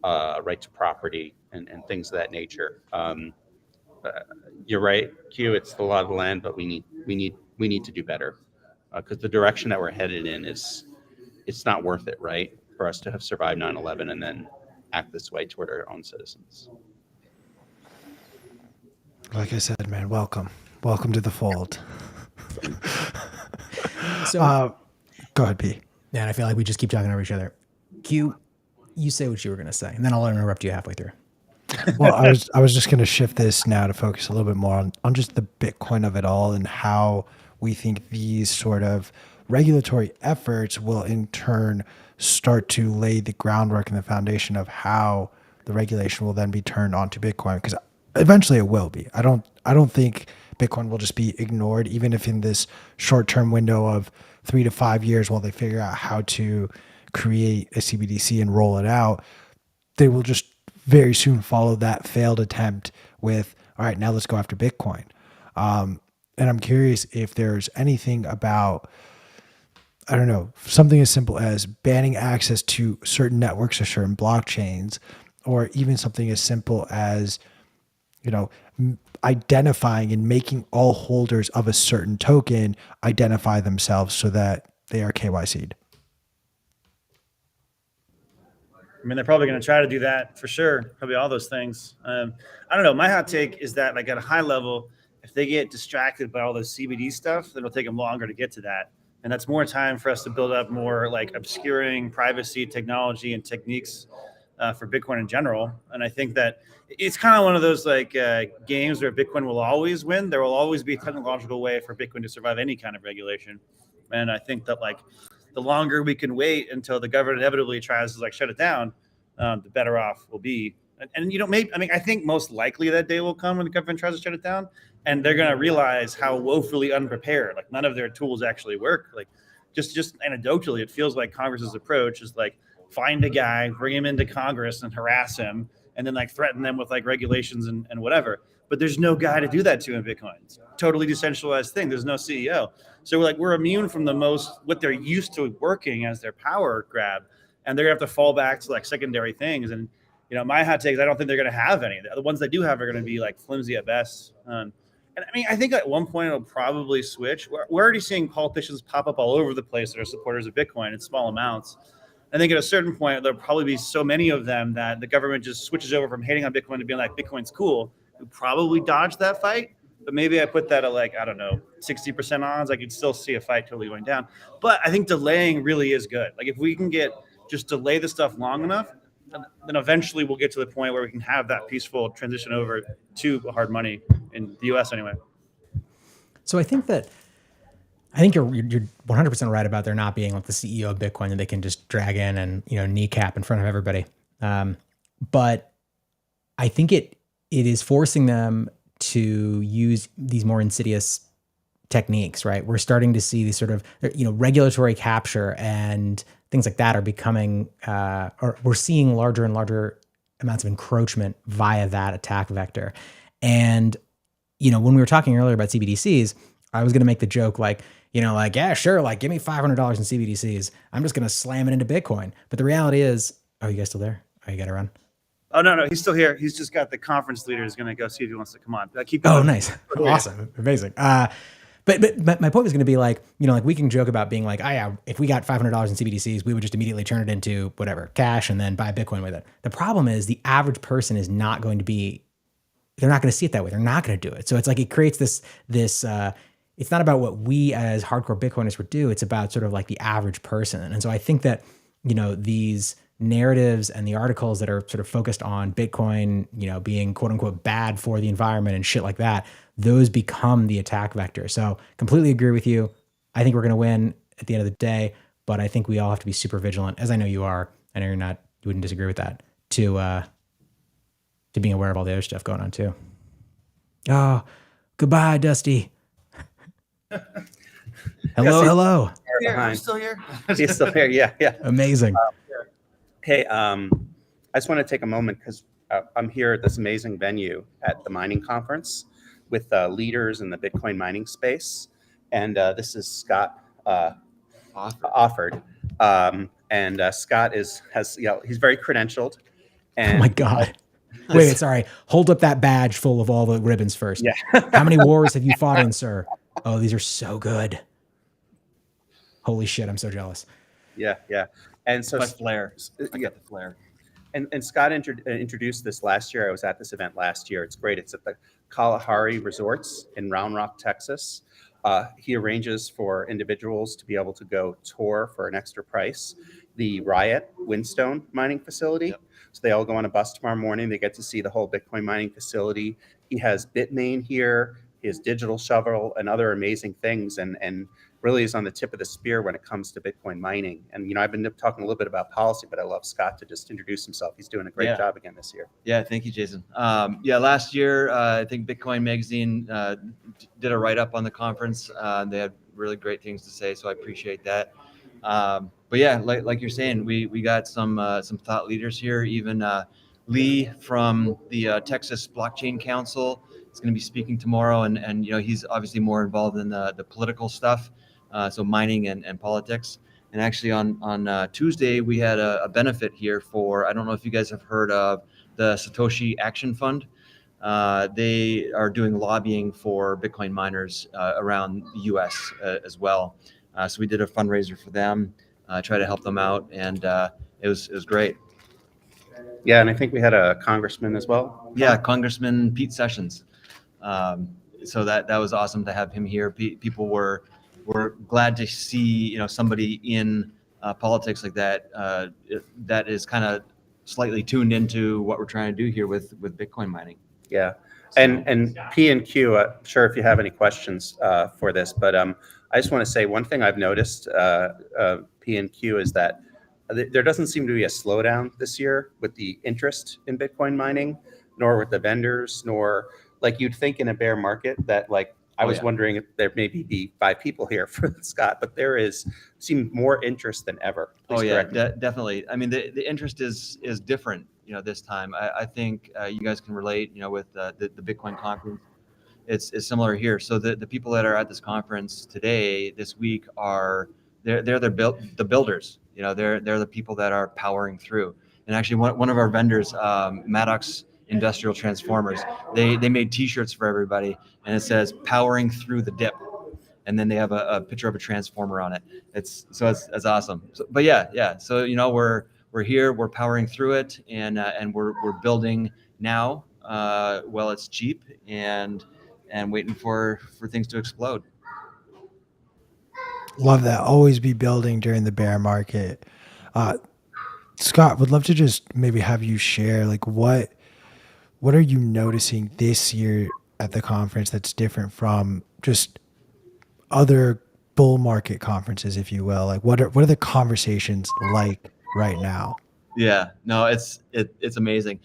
right to property, and things of that nature. You're right, Q. It's the law of the land, but we need to do better, because the direction that we're headed in it's not worth it, right? For us to have survived 9/11 and then act this way toward our own citizens. Like I said, man, welcome to the fold. So, go ahead, P. And I feel like we just keep talking over each other. Q, you say what you were going to say, and then I'll interrupt you halfway through. Well, I was just going to shift this now to focus a little bit more on just the Bitcoin of it all and how we think these sort of regulatory efforts will in turn start to lay the groundwork and the foundation of how the regulation will then be turned onto Bitcoin, because eventually it will be. I don't think Bitcoin will just be ignored, even if in this short-term window of 3 to 5 years while they figure out how to create a CBDC and roll it out, they will just very soon follow that failed attempt with, all right, now let's go after Bitcoin. And I'm curious if there's anything about, I don't know, something as simple as banning access to certain networks or certain blockchains, or even something as simple as, identifying and making all holders of a certain token identify themselves so that they are KYC'd. I mean, they're probably going to try to do that for sure. Probably all those things. I don't know. My hot take is that, like, at a high level, if they get distracted by all this CBD stuff, then it'll take them longer to get to that. And that's more time for us to build up more like obscuring privacy technology and techniques for Bitcoin in general. And I think that it's kind of one of those like games where Bitcoin will always win. There will always be a technological way for Bitcoin to survive any kind of regulation. And I think that like the longer we can wait until the government inevitably tries to like shut it down, the better off we'll be. And I think most likely that day will come when the government tries to shut it down, and they're going to realize how woefully unprepared, like none of their tools actually work. Like just anecdotally, it feels like Congress's approach is like find a guy, bring him into Congress and harass him, and then like threaten them with like regulations and whatever. but there's no guy to do that to in Bitcoin. It's a totally decentralized thing. There's no CEO. So we're immune from what they're used to working as their power grab, and they're gonna have to fall back to like secondary things. And my hot take is I don't think they're gonna have any. The ones they do have are gonna be like flimsy at best. And I mean, I think at one point it'll probably switch. We're already seeing politicians pop up all over the place that are supporters of Bitcoin in small amounts. I think at a certain point, there'll probably be so many of them that the government just switches over from hating on Bitcoin to being like, Bitcoin's cool. We'll probably dodge that fight. But maybe I put that at 60% odds. I could still see a fight totally going down. But I think delaying really is good. Like if we can just delay the stuff long enough, then eventually we'll get to the point where we can have that peaceful transition over to hard money in the US anyway. So I think you're 100% right about there not being like the CEO of Bitcoin that they can just drag in and kneecap in front of everybody. But I think it is forcing them to use these more insidious techniques, right? We're starting to see these sort of regulatory capture and things like that are becoming, or we're seeing larger and larger amounts of encroachment via that attack vector. And when we were talking earlier about CBDCs, I was going to make the joke yeah, sure, give me $500 in CBDCs. I'm just going to slam it into Bitcoin. But the reality is, oh, you guys still there? Oh, you got to run? Oh, no, he's still here. He's just got the conference leader is going to go see if he wants to come on. Keep going. Oh, nice. Awesome. Amazing. But my point was going to be we can joke about being if we got $500 in CBDCs, we would just immediately turn it into whatever, cash, and then buy Bitcoin with it. The problem is the average person is not going to be, they're not going to see it that way. They're not going to do it. So it's it creates this it's not about what we as hardcore Bitcoiners would do. It's about sort of the average person. And so I think that, these narratives and the articles that are sort of focused on Bitcoin, being quote unquote bad for the environment and shit like that, those become the attack vector. So completely agree with you. I think we're going to win at the end of the day, but I think we all have to be super vigilant, as I know you are. I know you wouldn't disagree with that, to being aware of all the other stuff going on too. Oh, goodbye, Dusty. Hello. I'm still here. He's still here. Yeah. Amazing. Hey, I just want to take a moment because I'm here at this amazing venue at the mining conference with leaders in the Bitcoin mining space. And this is Scott Offered. And Scott he's very credentialed. And, oh my God. Wait, sorry. Hold up that badge full of all the ribbons first. Yeah. How many wars have you fought in, sir? Oh, these are so good. Holy shit, I'm so jealous. Yeah. And so my flair. I got the flair. And Scott introduced this last year. I was at this event last year. It's great. It's at the Kalahari Resorts in Round Rock, Texas. He arranges for individuals to be able to go tour for an extra price the Riot Windstone mining facility. Yep. So they all go on a bus tomorrow morning. They get to see the whole Bitcoin mining facility. He has Bitmain here, his digital shovel, and other amazing things, and really is on the tip of the spear when it comes to Bitcoin mining. And I've been talking a little bit about policy, but I love Scott to just introduce himself. He's doing a great job again this year. Yeah, thank you, Jason. Last year I think Bitcoin Magazine did a write-up on the conference. They had really great things to say, so I appreciate that. But yeah, like you're saying, we got some thought leaders here. Even Lee from the Texas Blockchain Council is going to be speaking tomorrow, and he's obviously more involved in the political stuff, so mining and politics. And actually on Tuesday we had a benefit here for, I don't know if you guys have heard of the Satoshi Action Fund. They are doing lobbying for Bitcoin miners around the U.S. As well. So we did a fundraiser for them, try to help them out, and it was great. Yeah, and I think we had a congressman as well. Yeah, Congressman Pete Sessions. So that was awesome to have him here. People were glad to see somebody in politics like that that is kind of slightly tuned into what we're trying to do here with Bitcoin mining. Yeah, and P and Q. Sure, if you have any questions for this, but I just want to say one thing I've noticed, P and Q, is that there doesn't seem to be a slowdown this year with the interest in Bitcoin mining, nor with the vendors, nor like you'd think in a bear market that I Oh, was yeah. wondering if there maybe be 5 people here for Scott, but there seemed more interest than ever. Please Oh yeah, correct me. definitely. I mean, the interest is different, this time. I think you guys can relate, with the Bitcoin conference. It's similar here. So the people that are at this conference today, this week, they're the builders. They're the people that are powering through. And actually, one of our vendors, Maddox Industrial Transformers, they made T-shirts for everybody, and it says "Powering Through the Dip," and then they have a picture of a transformer on it. It's awesome. So, but yeah. So we're here, we're powering through it, and we're building now while it's cheap, and waiting for things to explode. Love that. Always be building during the bear market. Scott, would love to just maybe have you share like what are you noticing this year at the conference that's different from just other bull market conferences, if you will? Like what are the conversations like right now? Yeah, no, it's amazing.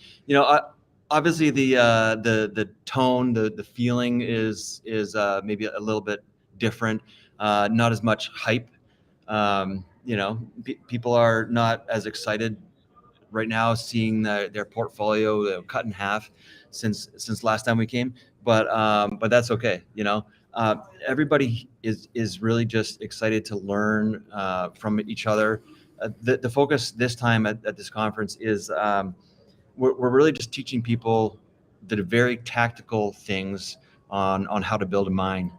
Obviously the tone, the feeling is maybe a little bit different. Not as much hype. People are not as excited right now, seeing their portfolio cut in half since last time we came. But that's okay. Everybody is really just excited to learn from each other. The focus this time at this conference is we're really just teaching people the very tactical things on how to build a mine.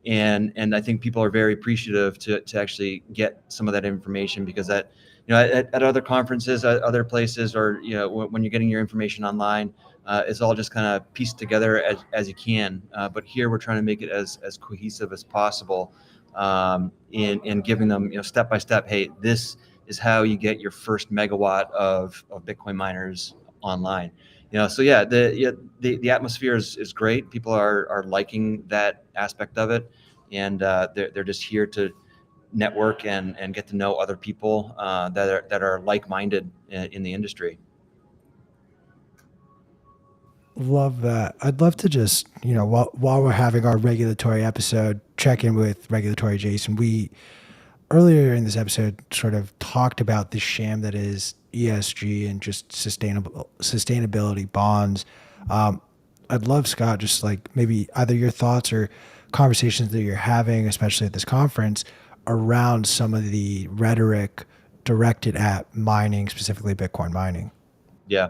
And I think people are very appreciative to actually get some of that information, because that, at other conferences, other places, or, when you're getting your information online, it's all just kind of pieced together as you can. But here we're trying to make it as cohesive as possible, in giving them, step by step, hey, this is how you get your first megawatt of Bitcoin miners online. So yeah, the atmosphere is great. People are liking that aspect of it, and they're just here to network and get to know other people that are like-minded in the industry. Love that. I'd love to just, while we're having our regulatory episode, check in with regulatory Jason. We earlier in this episode sort of talked about the sham that is ESG and just sustainability bonds. I'd love, Scott, just like maybe either your thoughts or conversations that you're having, especially at this conference, around some of the rhetoric directed at mining, specifically Bitcoin mining. Yeah.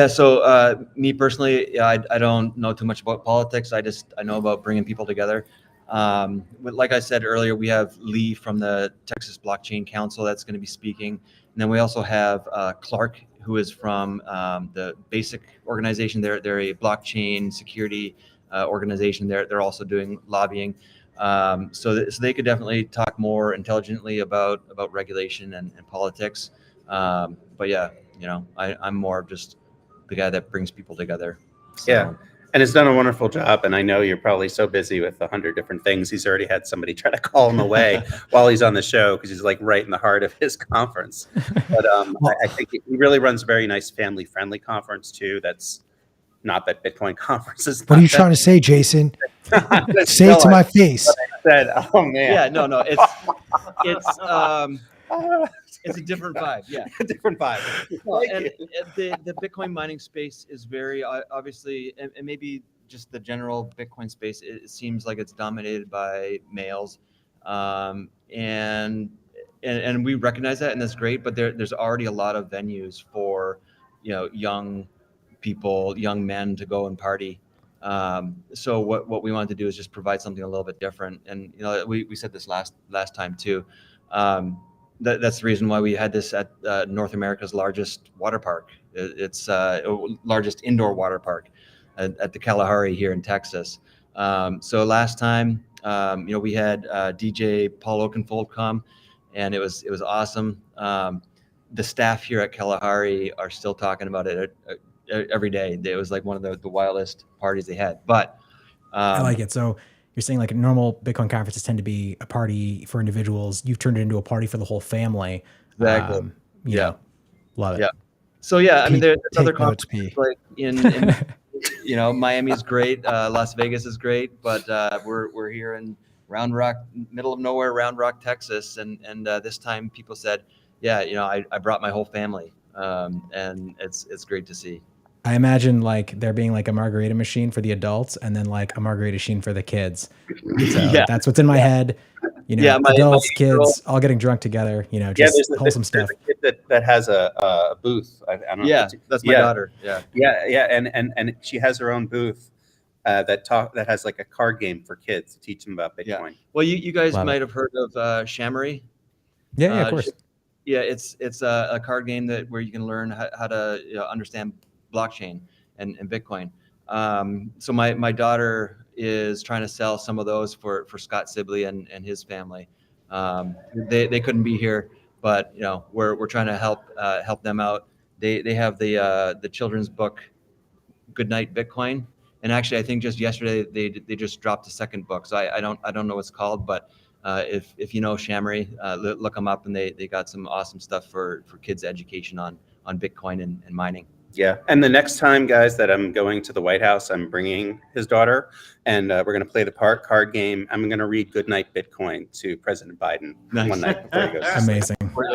So me personally, I don't know too much about politics. I know about bringing people together. But like I said earlier, we have Lee from the Texas Blockchain Council that's going to be speaking. And then we also have Clark, who is from the BASIC organization. They're a blockchain security organization. They're also doing lobbying. So they could definitely talk more intelligently about regulation and politics. But yeah, I'm more of just the guy that brings people together. So. Yeah. And has done a wonderful job. And I know you're probably so busy with 100 different things. He's already had somebody try to call him away while he's on the show, because he's like right in the heart of his conference. But I think he really runs a very nice family-friendly conference too. That's not that Bitcoin conference is. What are you trying to say, Jason? Say it to my face. Said, oh man. Yeah, no, it's a different vibe. Yeah, a different vibe. And the Bitcoin mining space is very obviously, and maybe just the general Bitcoin space, it seems like it's dominated by males, and we recognize that, and that's great. But there's already a lot of venues for young people, young men to go and party. So what we wanted to do is just provide something a little bit different, and we said this last time too. That's the reason why we had this at North America's largest water park. It's largest indoor water park at the Kalahari here in Texas. So last time, we had DJ Paul Oakenfold come, and it was awesome. The staff here at Kalahari are still talking about it every day. It was like one of the wildest parties they had. But I like it. So you're saying like normal Bitcoin conferences tend to be a party for individuals. You've turned it into a party for the whole family. Exactly. Love it. Yeah. So yeah, I mean, there's other notes, conferences like in Miami is great. Las Vegas is great, but we're here in Round Rock, middle of nowhere, Round Rock, Texas. And this time people said, yeah, I brought my whole family. And it's great to see. I imagine like there being like a margarita machine for the adults and then like a margarita machine for the kids. So Yeah. that's what's in my head. Yeah, my Adults, 8-year-old kids, all getting drunk together, Yeah, just wholesome stuff. There's a kid that has a booth. I don't know. Yeah, that's my daughter. Yeah. Yeah, and she has her own booth that has like a card game for kids to teach them about Bitcoin. Yeah. Well, you guys Love it. might have heard of Shamory. Yeah, of course. Yeah, it's a card game where you can learn how to understand blockchain and Bitcoin. So my daughter is trying to sell some of those for Scott Sibley and his family. They couldn't be here, but we're trying to help them out. They have the children's book, Good Night Bitcoin, and actually I think just yesterday they just dropped a second book. So I don't know what it's called, but if you know Shamory, look them up, and they got some awesome stuff for kids' education on Bitcoin and mining. Yeah, and the next time, guys, that I'm going to the White House, I'm bringing his daughter, and we're going to play the card game. I'm going to read Goodnight Bitcoin to President Biden one night before he goes to sleep.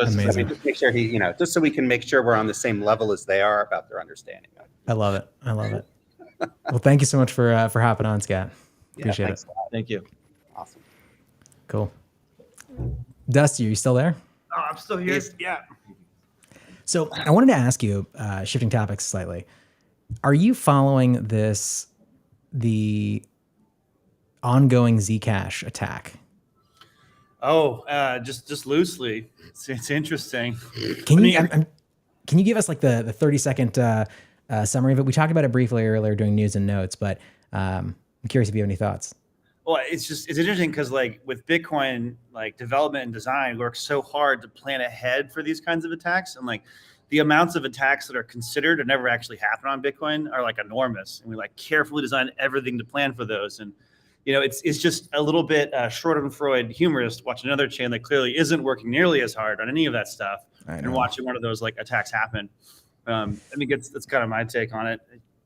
Amazing. Just make sure just so we can make sure we're on the same level as they are about their understanding. I love it. Well, thank you so much for hopping on, Scott. Appreciate it. Thank you. Awesome. Cool. Dusty, are you still there? Oh, I'm still here. Yeah. So I wanted to ask you, shifting topics slightly, are you following the ongoing Zcash attack? Oh, just loosely. It's interesting. Can you give us like the 30-second summary of it? We talked about it briefly earlier during news and notes, but I'm curious if you have any thoughts. Well, it's interesting because like with Bitcoin, like development and design, we work so hard to plan ahead for these kinds of attacks, and like the amounts of attacks that are considered and never actually happen on Bitcoin are like enormous, and we like carefully design everything to plan for those. And it's just a little bit Schadenfreude humorous to watch another chain that clearly isn't working nearly as hard on any of that stuff, and watching one of those like attacks happen. I think that's kind of my take on it.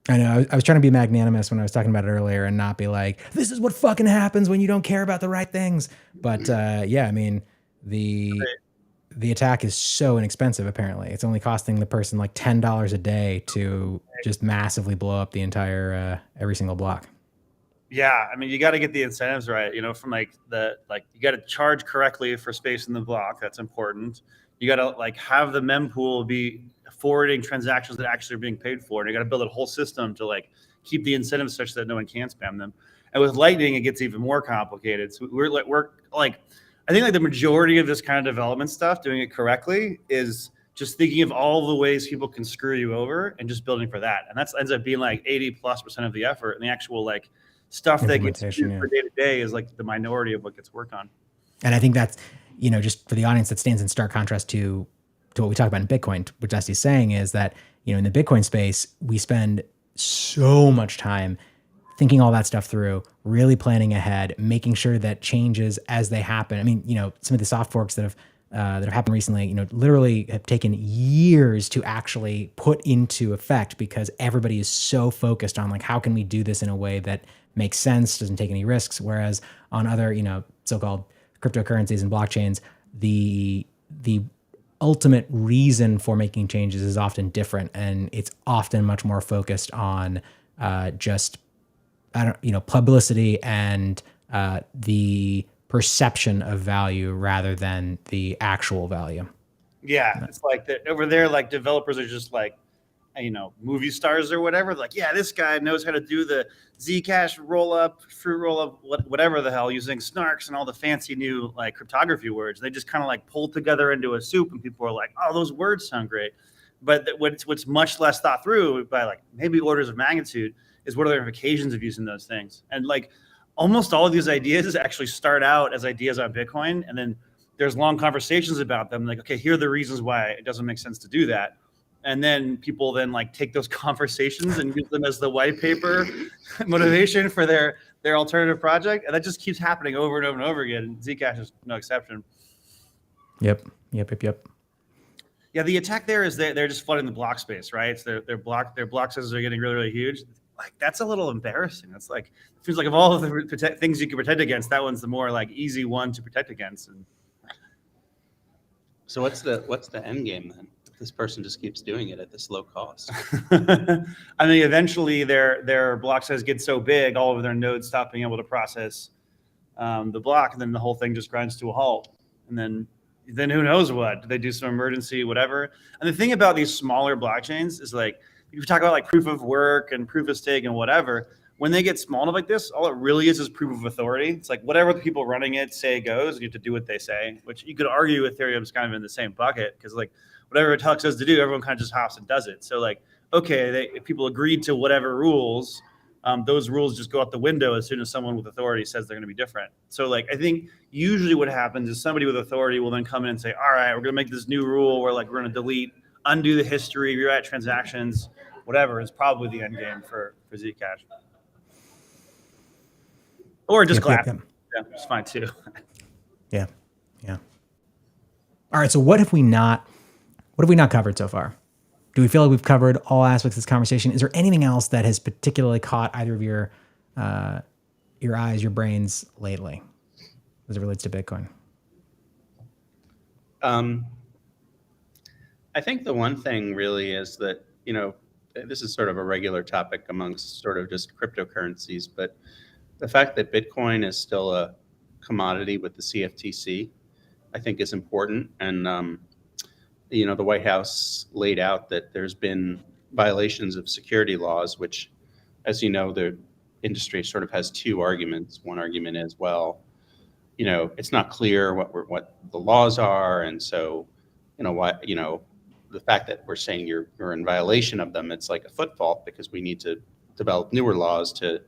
I know. I was trying to be magnanimous when I was talking about it earlier and not be like, this is what fucking happens when you don't care about the right things. But yeah, I mean, the attack is so inexpensive, apparently. It's only costing the person like $10 a day to just massively blow up the entire, every single block. Yeah, I mean, you got to get the incentives right, from like you got to charge correctly for space in the block. That's important. You got to like have the mempool be forwarding transactions that actually are being paid for. And you got to build a whole system to like keep the incentives such that no one can spam them. And with Lightning, it gets even more complicated. So we're like, I think like the majority of this kind of development stuff, doing it correctly, is just thinking of all the ways people can screw you over and just building for that. And that ends up being like 80+% of the effort, and the actual like stuff that gets used for day to day is like the minority of what gets worked on. And I think that's, just for the audience, that stands in stark contrast to what we talk about in Bitcoin. What Dusty's saying is that, in the Bitcoin space, we spend so much time thinking all that stuff through, really planning ahead, making sure that changes as they happen. I mean, some of the soft forks that have happened recently, literally have taken years to actually put into effect because everybody is so focused on like, how can we do this in a way that makes sense, doesn't take any risks. Whereas on other, so-called cryptocurrencies and blockchains, the ultimate reason for making changes is often different, and it's often much more focused on publicity and the perception of value rather than the actual value. Yeah, it's like over there, like developers are just like, movie stars or whatever. Like, yeah, this guy knows how to do the Zcash fruit roll up, whatever the hell, using snarks and all the fancy new like cryptography words. They just kind of like pull together into a soup, and people are like, oh, those words sound great. But what's much less thought through by like maybe orders of magnitude is what are the ramifications of using those things. And like almost all of these ideas actually start out as ideas on Bitcoin, and then there's long conversations about them. Like, okay, here are the reasons why it doesn't make sense to do that. And then people then like take those conversations and use them as the white paper motivation for their alternative project. And that just keeps happening over and over and over again. And Zcash is no exception. Yep. Yeah, the attack there is they're just flooding the block space, right? So their block sizes are getting really, really huge. like, that's a little embarrassing. That's like, it feels like of all of the things you can protect against, that one's the more like easy one to protect against. And So what's the end game then? If this person just keeps doing it at this low cost. I mean, eventually their block size gets so big, all of their nodes stop being able to process the block, and then the whole thing just grinds to a halt. And then who knows what? Do they do some emergency whatever? And the thing about these smaller blockchains is like, you talk about like proof of work and proof of stake and whatever. When they get small enough like this, all it really is proof of authority. It's like whatever the people running it say goes, you have to do what they say, which you could argue Ethereum's kind of in the same bucket, because like whatever Vitalik says to do, everyone kind of just hops and does it. So like, okay, if people agreed to whatever rules, those rules just go out the window as soon as someone with authority says they're going to be different. So like, I think usually what happens is somebody with authority will then come in and say, all right, we're going to make this new rule where like we're going to undo the history, rewrite transactions, whatever is probably the end game for Zcash. Or just collapse. Yeah, it's fine too. Yeah. All right. So what have we not covered so far? Do we feel like we've covered all aspects of this conversation? Is there anything else that has particularly caught either of your eyes, your brains lately as it relates to Bitcoin? I think the one thing really is that, this is sort of a regular topic amongst sort of just cryptocurrencies, but the fact that Bitcoin is still a commodity with the CFTC, I think is important. And, the White House laid out that there's been violations of security laws, which, as you know, the industry sort of has two arguments. One argument is, well, it's not clear what the laws are. And so, the fact that we're saying you're in violation of them, it's like a foot fault, because we need to develop newer laws to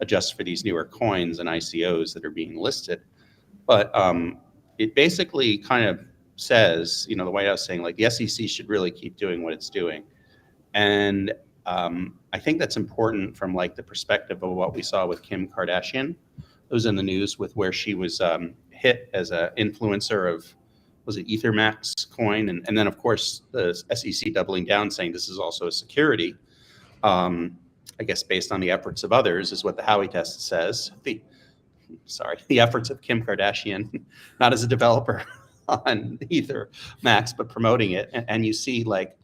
adjust for these newer coins and ICOs that are being listed. But it basically kind of says, the White House saying like the SEC should really keep doing what it's doing. And I think that's important from like the perspective of what we saw with Kim Kardashian. It was in the news with where she was hit as an influencer of, was it EtherMax coin? And then of course the SEC doubling down saying this is also a security. I guess based on the efforts of others is what the Howey test says. The efforts of Kim Kardashian, not as a developer on EtherMax, but promoting it. And you see like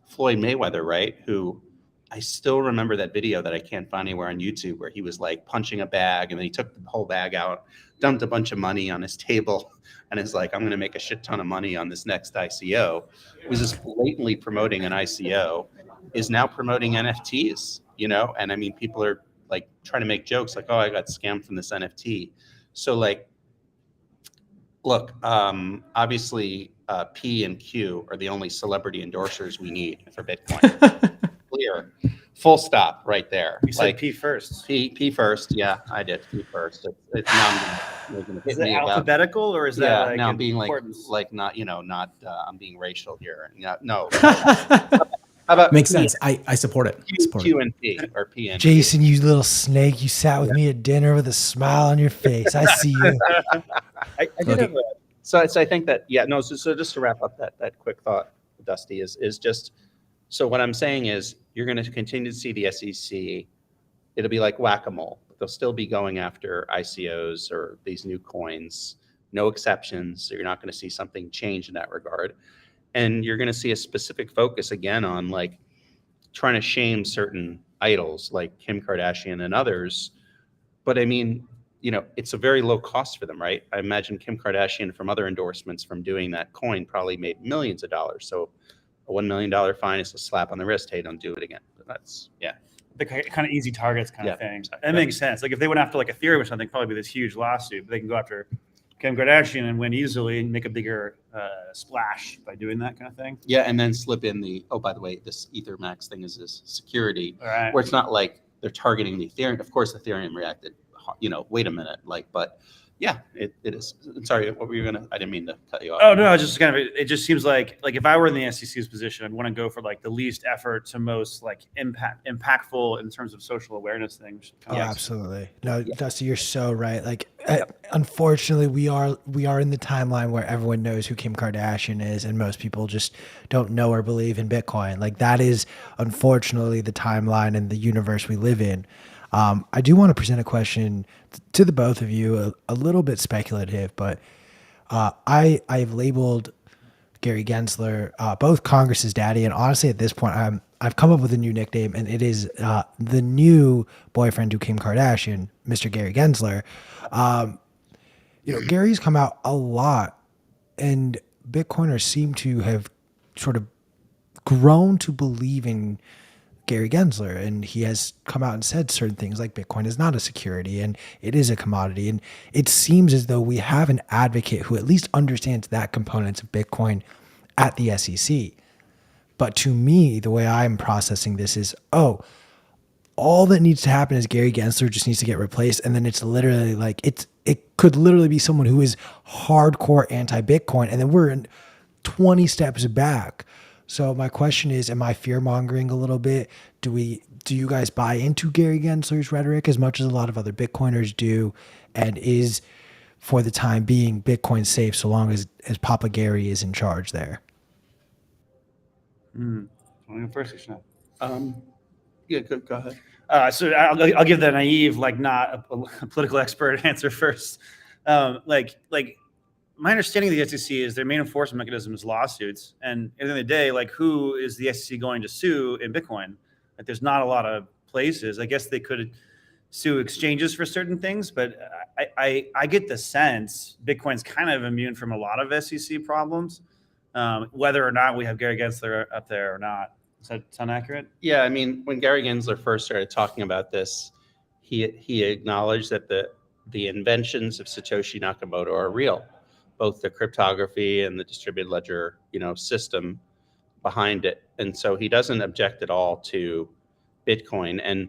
Floyd Mayweather, right? Who I still remember that video that I can't find anywhere on YouTube where he was like punching a bag and then he took the whole bag out, dumped a bunch of money on his table and is like, I'm going to make a shit ton of money on this next ICO. It was just blatantly promoting an ICO, is now promoting NFTs, and I mean, people are like trying to make jokes like, oh, I got scammed from this NFT. So like, look, obviously P and Q are the only celebrity endorsers we need for Bitcoin. Clear. Full stop right there. You said P first. P first. Yeah, I did P first. It's now is it alphabetical or is that like now being importance? like not I'm being racial here. No. How about Makes sense. I support it. Q and P or P and Jason, you little snake, you sat with me at dinner with a smile on your face. I see you. I did have so I think that so just to wrap up that quick thought, Dusty, is just, so what I'm saying is you're going to continue to see the SEC. It'll be like whack-a-mole. They'll still be going after ICOs or these new coins, no exceptions. So you're not going to see something change in that regard. And you're going to see a specific focus again on like trying to shame certain idols like Kim Kardashian and others. But I mean, it's a very low cost for them, right? I imagine Kim Kardashian from other endorsements from doing that coin probably made millions of dollars. So a $1 million fine is a slap on the wrist. Hey, don't do it again. But that's, The kind of easy targets kind of thing. That makes sense. Like if they went after like Ethereum or something, it'd probably be this huge lawsuit. But they can go after Kim Kardashian and win easily and make a bigger splash by doing that kind of thing. Yeah, and then slip in by the way, this EtherMax thing is this security, right, where it's not like they're targeting the Ethereum. Of course, Ethereum reacted, wait a minute, but yeah, it is. Sorry, what were you gonna? I didn't mean to cut you off. Oh no, it's just it just seems like if I were in the SEC's position, I'd want to go for like the least effort to most like impactful in terms of social awareness things. Oh, absolutely. No, Dusty, you're so right. Like Unfortunately, we are in the timeline where everyone knows who Kim Kardashian is, and most people just don't know or believe in Bitcoin. Like that is unfortunately the timeline and the universe we live in. I do want to present a question to the both of you, a little bit speculative, but I've labeled Gary Gensler both Congress's daddy, and honestly, at this point, I've come up with a new nickname, and it is the new boyfriend to Kim Kardashian, Mr. Gary Gensler. Gary's come out a lot, and Bitcoiners seem to have sort of grown to believe in Gary Gensler, and he has come out and said certain things like Bitcoin is not a security and it is a commodity. And it seems as though we have an advocate who at least understands that components of Bitcoin at the SEC. But to me, the way I'm processing this is, all that needs to happen is Gary Gensler just needs to get replaced. And then it's literally like, it could literally be someone who is hardcore anti-Bitcoin. And then we're in 20 steps back. So my question is, am I fear mongering a little bit? Do you guys buy into Gary Gensler's rhetoric as much as a lot of other Bitcoiners do? And is, for the time being, Bitcoin safe so long as Papa Gary is in charge there? I'll go first, Yeah, go ahead. So I'll give the naive, like not a political expert answer first. My understanding of the SEC is their main enforcement mechanism is lawsuits. And at the end of the day, like who is the SEC going to sue in Bitcoin? Like there's not a lot of places. I guess they could sue exchanges for certain things, but I get the sense Bitcoin's kind of immune from a lot of SEC problems, whether or not we have Gary Gensler up there or not. Does that sound accurate? Yeah, I mean, when Gary Gensler first started talking about this, he acknowledged that the inventions of Satoshi Nakamoto are real, both the cryptography and the distributed ledger, system behind it. And so he doesn't object at all to Bitcoin. And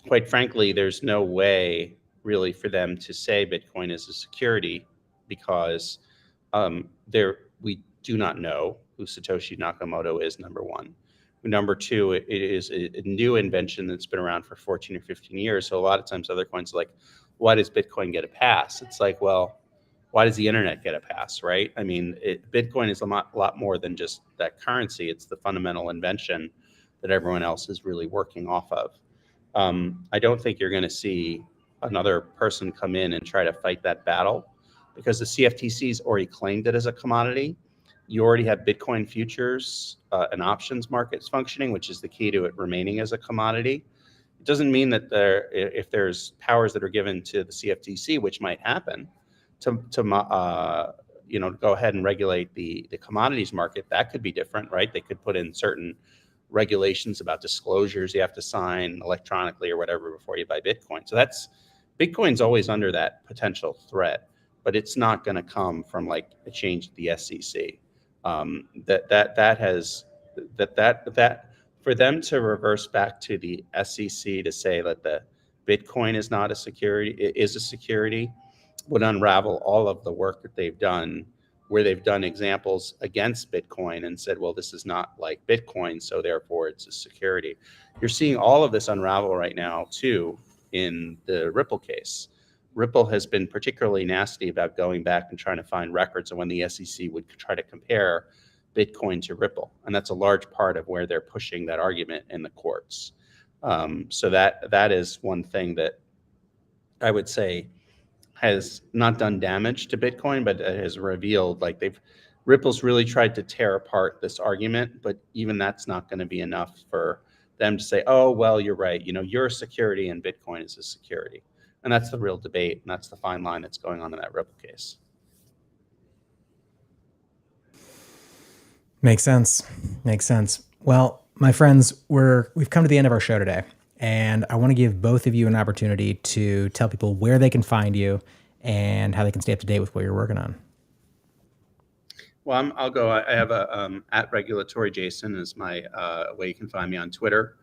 quite frankly, there's no way really for them to say Bitcoin is a security because we do not know who Satoshi Nakamoto is, number one. Number two, it is a new invention that's been around for 14 or 15 years. So a lot of times other coins are like, why does Bitcoin get a pass? It's like, well, why does the internet get a pass, right? I mean, Bitcoin is a lot more than just that currency. It's the fundamental invention that everyone else is really working off of. I don't think you're going to see another person come in and try to fight that battle because the CFTC's already claimed it as a commodity. You already have Bitcoin futures and options markets functioning, which is the key to it remaining as a commodity. It doesn't mean that if there's powers that are given to the CFTC, which might happen, to go ahead and regulate the commodities market, that could be different, right? They could put in certain regulations about disclosures you have to sign electronically or whatever before you buy Bitcoin. So Bitcoin's always under that potential threat, but it's not going to come from like a change at the SEC. That for them to reverse back to the SEC to say that the Bitcoin is not a security, it is a security, would unravel all of the work that they've done, where they've done examples against Bitcoin and said, well, this is not like Bitcoin, so therefore it's a security. You're seeing all of this unravel right now too in the Ripple case. Ripple has been particularly nasty about going back and trying to find records of when the SEC would try to compare Bitcoin to Ripple. And that's a large part of where they're pushing that argument in the courts. So that is one thing that I would say has not done damage to Bitcoin, but has revealed Ripple's really tried to tear apart this argument, but even that's not going to be enough for them to say, oh, well, you're right. You're a security and Bitcoin is a security. And that's the real debate. And that's the fine line that's going on in that Ripple case. Makes sense. Well, my friends, we've come to the end of our show today. And I want to give both of you an opportunity to tell people where they can find you and how they can stay up to date with what you're working on. Well, I'll go. I have a at Regulatory Jason is my way you can find me on Twitter.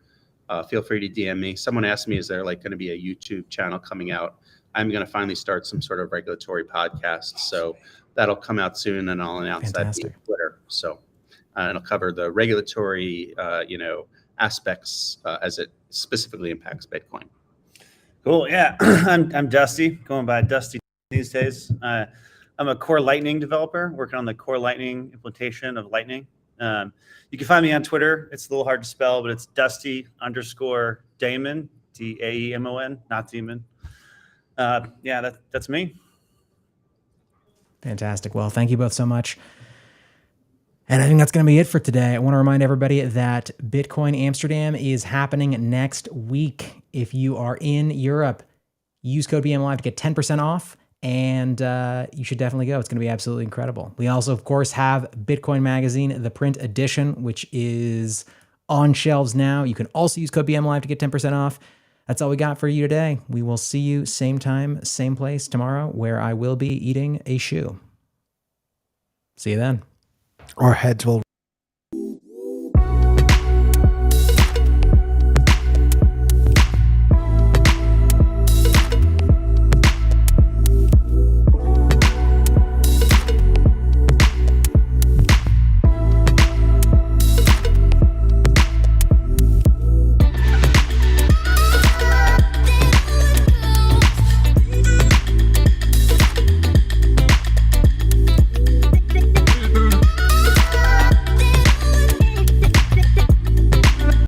Feel free to DM me. Someone asked me, is there going to be a YouTube channel coming out? I'm going to finally start some sort of regulatory podcast. So that'll come out soon and I'll announce that via Twitter. So it'll cover the regulatory, aspects as it specifically impacts Bitcoin. Cool. Yeah. I'm Dusty, going by Dusty these days. I'm a Core Lightning developer working on the Core Lightning implementation of Lightning. You can find me on Twitter. It's a little hard to spell, but it's Dusty_Daemon, Daemon, not Demon. Yeah, that's me. Fantastic. Well, thank you both so much. And I think that's going to be it for today. I want to remind everybody that Bitcoin Amsterdam is happening next week. If you are in Europe, use code BMLive to get 10% off, and you should definitely go. It's going to be absolutely incredible. We also, of course, have Bitcoin Magazine, the print edition, which is on shelves now. You can also use code BMLive to get 10% off. That's all we got for you today. We will see you same time, same place tomorrow, where I will be eating a shoe. See you then. Our heads will